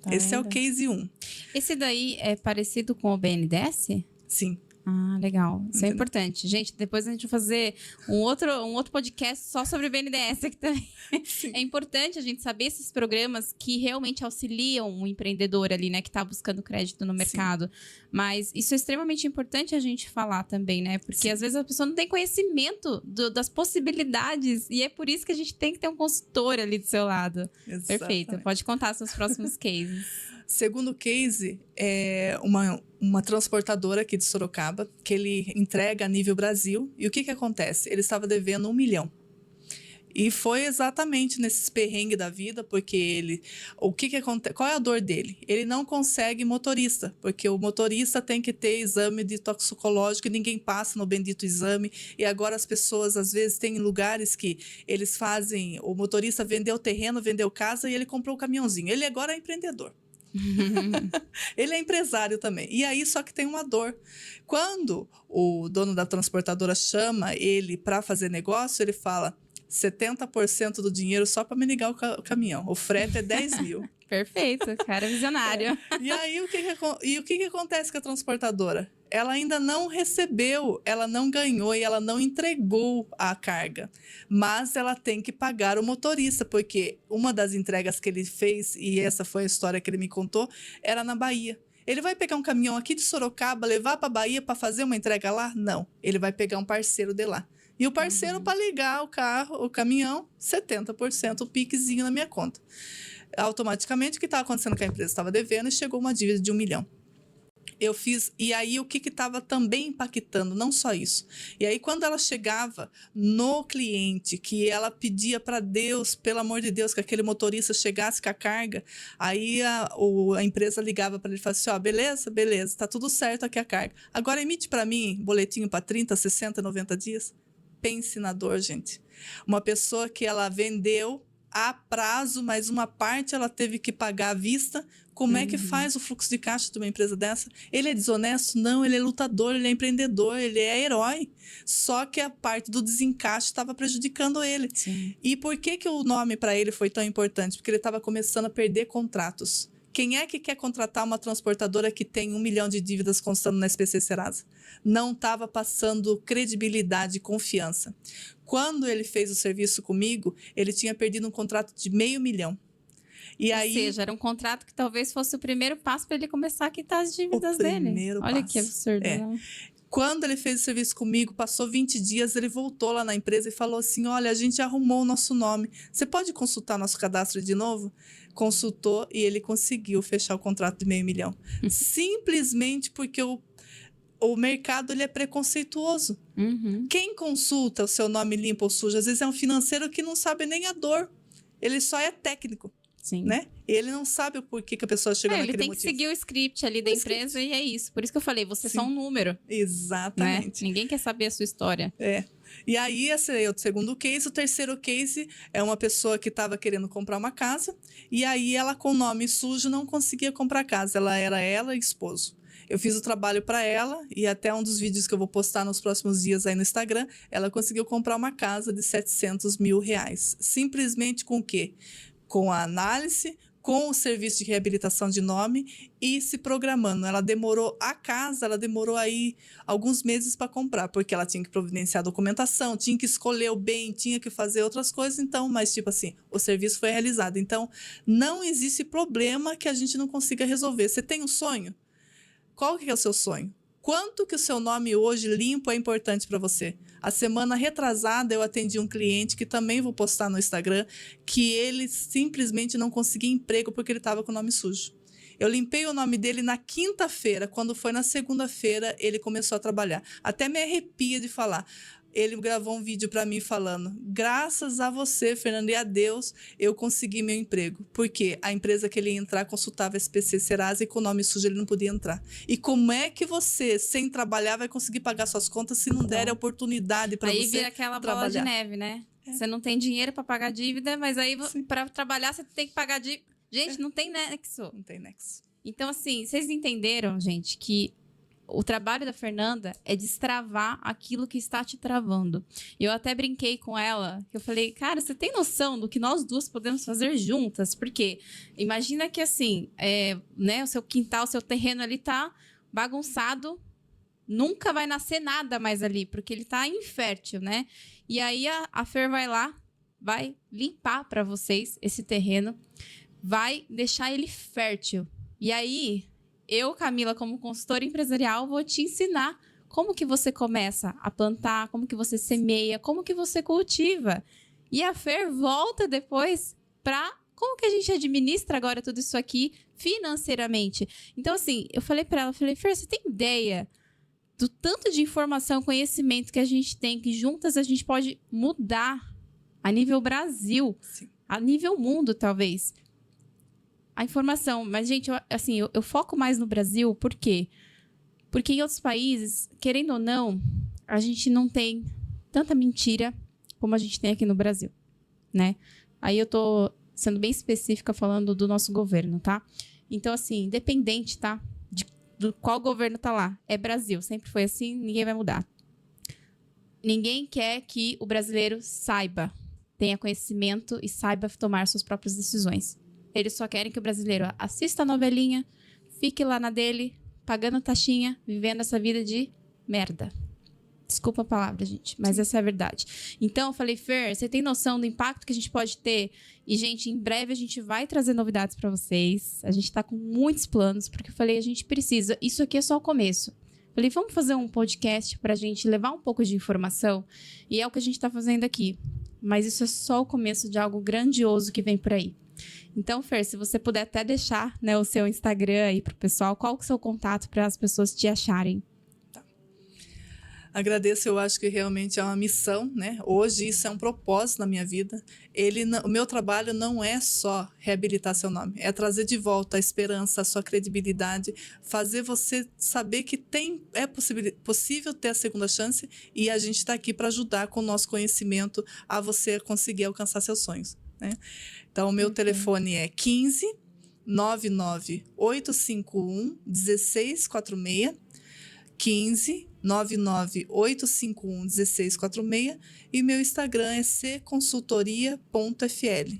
Tá Esse vendo? É o case 1. Esse daí é parecido com o BNDES? Sim. Ah, legal. Isso é importante. Gente, depois a gente vai fazer um outro podcast só sobre o BNDES aqui também. Sim. É importante a gente saber esses programas que realmente auxiliam o empreendedor ali, né? Que está buscando crédito no mercado. Sim. Mas isso é extremamente importante a gente falar também, né? Porque às vezes a pessoa não tem conhecimento das possibilidades e é por isso que a gente tem que ter um consultor ali do seu lado. Exatamente. Perfeito. Pode contar seus próximos cases. Segundo case é uma transportadora aqui de Sorocaba, que ele entrega a nível Brasil. E o que acontece? Ele estava devendo R$1 milhão. E foi exatamente nesses perrengues da vida, porque o que acontece? Qual é a dor dele? Ele não consegue motorista, porque o motorista tem que ter exame de toxicológico e ninguém passa no bendito exame. E agora as pessoas, às vezes, têm lugares que eles fazem, o motorista vendeu terreno, vendeu casa e ele comprou o caminhãozinho. Ele agora é empreendedor. Ele é empresário também. E aí, só que tem uma dor. Quando o dono da transportadora chama ele para fazer negócio, ele fala 70% do dinheiro só para me ligar o caminhão. O frete é R$10 mil. Perfeito, cara visionário. E aí, o que acontece com a transportadora? Ela ainda não recebeu, ela não ganhou e ela não entregou a carga. Mas ela tem que pagar o motorista, porque uma das entregas que ele fez, e essa foi a história que ele me contou, era na Bahia. Ele vai pegar um caminhão aqui de Sorocaba, levar para a Bahia para fazer uma entrega lá? Não. Ele vai pegar um parceiro de lá. E o parceiro, para ligar o caminhão, 70% o piquezinho na minha conta. Automaticamente, o que estava acontecendo com a empresa? Estava devendo e chegou uma dívida de R$1 milhão. Eu fiz, e aí o que estava também impactando, não só isso. E aí quando ela chegava no cliente, que ela pedia para Deus, pelo amor de Deus, que aquele motorista chegasse com a carga, aí a empresa ligava para ele e falava assim, ó, beleza, tá tudo certo aqui a carga. Agora emite para mim boletinho para 30, 60, 90 dias. pense na dor, gente. Uma pessoa que ela vendeu a prazo, mas uma parte ela teve que pagar à vista. Como é que faz o fluxo de caixa de uma empresa dessa? Ele é desonesto? Não, ele é lutador, ele é empreendedor, ele é herói. Só que a parte do desencaixe estava prejudicando ele. Sim. E por que o nome para ele foi tão importante? Porque ele estava começando a perder contratos. Quem é que quer contratar uma transportadora que tem 1 milhão de dívidas constando na SPC Serasa? Não estava passando credibilidade e confiança. Quando ele fez o serviço comigo, ele tinha perdido um contrato de 500 mil. E Ou aí, seja, era um contrato que talvez fosse o primeiro passo para ele começar a quitar as dívidas dele. Olha que absurdo, né? Quando ele fez o serviço comigo, passou 20 dias, ele voltou lá na empresa e falou assim, olha, a gente arrumou o nosso nome. Você pode consultar nosso cadastro de novo? Consultou e ele conseguiu fechar o contrato de 500 mil. Simplesmente porque o mercado ele é preconceituoso. Quem consulta o seu nome limpo ou sujo, às vezes é um financeiro que não sabe nem a dor. Ele só é técnico. Sim. Né? Ele não sabe o porquê que a pessoa chegou naquele motivo. Ele tem que seguir o script ali da empresa e é isso. Por isso que eu falei, você é só um número. Exatamente. Né? Ninguém quer saber a sua história. E aí, esse é o segundo case. O terceiro case é uma pessoa que estava querendo comprar uma casa e aí ela, com o nome sujo, não conseguia comprar casa. Ela e esposo. Eu fiz o trabalho para ela e até um dos vídeos que eu vou postar nos próximos dias aí no Instagram, ela conseguiu comprar uma casa de 700 mil reais. Simplesmente com o quê? Com a análise, com o serviço de reabilitação de nome e se programando. Ela demorou aí alguns meses para comprar, porque ela tinha que providenciar a documentação, tinha que escolher o bem, tinha que fazer outras coisas, então, mas tipo assim, o serviço foi realizado. Então, não existe problema que a gente não consiga resolver. Você tem um sonho? Qual que é o seu sonho? Quanto que o seu nome hoje limpo é importante para você? A semana retrasada eu atendi um cliente que também vou postar no Instagram, que ele simplesmente não conseguia emprego porque ele estava com o nome sujo. Eu limpei o nome dele na quinta-feira, quando foi na segunda-feira ele começou a trabalhar. Até me arrepia de falar. Ele gravou um vídeo para mim falando, graças a você, Fernanda, e a Deus, eu consegui meu emprego. Porque a empresa que ele ia entrar consultava a SPC Serasa e com o nome sujo ele não podia entrar. E como é que você, sem trabalhar, vai conseguir pagar suas contas se não der a oportunidade para você trabalhar? Aí vira aquela bola de neve, né? Você não tem dinheiro para pagar dívida, mas aí para trabalhar você tem que pagar dívida. Gente, não tem nexo. Não tem nexo. Então, assim, vocês entenderam, gente, que o trabalho da Fernanda é destravar aquilo que está te travando. Eu até brinquei com ela, que eu falei, cara, você tem noção do que nós duas podemos fazer juntas? Porque imagina que assim, né, o seu quintal, o seu terreno ali tá bagunçado, nunca vai nascer nada mais ali, porque ele tá infértil, né? E aí a Fer vai lá, vai limpar para vocês esse terreno, vai deixar ele fértil. E aí eu, Camila, como consultora empresarial, vou te ensinar como que você começa a plantar, como que você semeia, como que você cultiva. E a Fer volta depois para como que a gente administra agora tudo isso aqui financeiramente. Então, assim, eu falei para ela, Fer, você tem ideia do tanto de informação, conhecimento que a gente tem, que juntas a gente pode mudar a nível Brasil, a nível mundo, talvez. A informação, mas, gente, eu foco mais no Brasil, por quê? Porque em outros países, querendo ou não, a gente não tem tanta mentira como a gente tem aqui no Brasil, né? Aí eu tô sendo bem específica falando do nosso governo, tá? Então, assim, independente, tá? Do qual governo tá lá, é Brasil, sempre foi assim, ninguém vai mudar. Ninguém quer que o brasileiro saiba, tenha conhecimento e saiba tomar suas próprias decisões. Eles só querem que o brasileiro assista a novelinha, fique lá na dele, pagando taxinha, vivendo essa vida de merda. Desculpa a palavra, gente, mas essa é a verdade. Então, eu falei, Fer, você tem noção do impacto que a gente pode ter? E, gente, em breve a gente vai trazer novidades para vocês. A gente tá com muitos planos, porque eu falei, a gente precisa. Isso aqui é só o começo. Falei, vamos fazer um podcast pra gente levar um pouco de informação? E é o que a gente tá fazendo aqui. Mas isso é só o começo de algo grandioso que vem por aí. Então, Fer, se você puder até deixar, né, o seu Instagram aí pro pessoal, qual que é o seu contato para as pessoas te acharem? Tá. Agradeço, eu acho que realmente é uma missão, né? Hoje isso é um propósito na minha vida. O meu trabalho não é só reabilitar seu nome, é trazer de volta a esperança, a sua credibilidade, fazer você saber que possível ter a segunda chance e a gente está aqui para ajudar com o nosso conhecimento a você conseguir alcançar seus sonhos, né? Então, o meu telefone é 15 99 851 1646, 15 99 851 1646, e meu Instagram é cconsultoria.fl,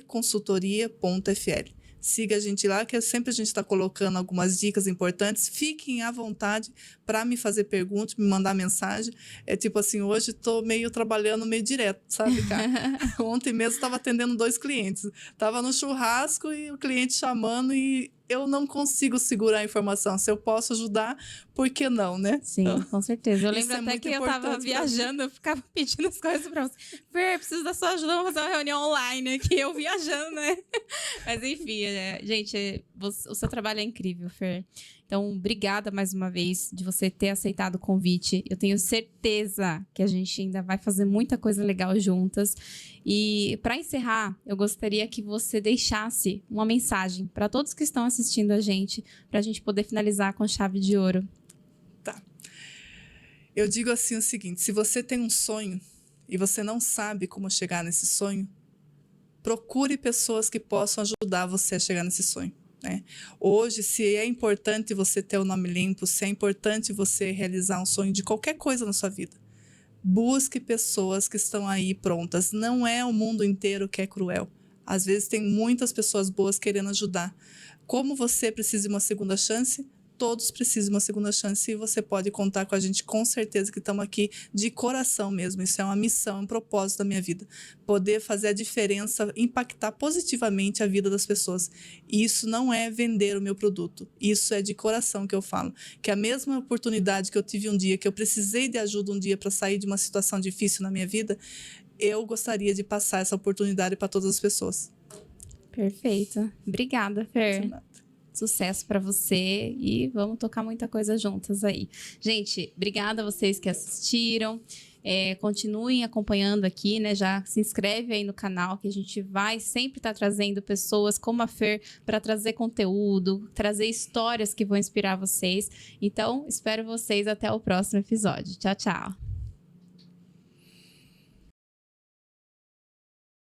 cconsultoria.fl. Siga a gente lá, que sempre a gente está colocando algumas dicas importantes. Fiquem à vontade para me fazer perguntas, me mandar mensagem. É tipo assim, hoje estou trabalhando meio direto, sabe, cara? Ontem mesmo estava atendendo 2 clientes. Estava no churrasco e o cliente chamando e eu não consigo segurar a informação. Se eu posso ajudar, por que não, né? Sim, com certeza. Eu lembro é até que eu tava importante viajando, eu ficava pedindo as coisas pra você. Fer, preciso da sua ajuda, vamos fazer uma reunião online aqui, eu viajando, né? Mas enfim, gente, o seu trabalho é incrível, Fer. Então, obrigada mais uma vez de você ter aceitado o convite. Eu tenho certeza que a gente ainda vai fazer muita coisa legal juntas. E para encerrar, eu gostaria que você deixasse uma mensagem para todos que estão assistindo a gente, para a gente poder finalizar com chave de ouro. Tá. Eu digo assim o seguinte: se você tem um sonho e você não sabe como chegar nesse sonho, procure pessoas que possam ajudar você a chegar nesse sonho, né? Hoje, se é importante você ter o nome limpo, se é importante você realizar um sonho de qualquer coisa na sua vida, busque pessoas que estão aí prontas. Não é o mundo inteiro que é cruel. Às vezes tem muitas pessoas boas querendo ajudar. Como você precisa de uma segunda chance, todos precisam de uma segunda chance e você pode contar com a gente, com certeza, que estamos aqui de coração mesmo. Isso é uma missão, um propósito da minha vida. Poder fazer a diferença, impactar positivamente a vida das pessoas. E isso não é vender o meu produto. Isso é de coração que eu falo. Que a mesma oportunidade que eu tive um dia, que eu precisei de ajuda um dia para sair de uma situação difícil na minha vida, eu gostaria de passar essa oportunidade para todas as pessoas. Perfeito. Obrigada, Fer. Sucesso para você e vamos tocar muita coisa juntas aí. Gente, obrigada a vocês que assistiram. Continuem acompanhando aqui, né? Já se inscreve aí no canal, que a gente vai sempre estar trazendo pessoas como a Fer para trazer conteúdo, trazer histórias que vão inspirar vocês. Então, espero vocês até o próximo episódio. Tchau, tchau.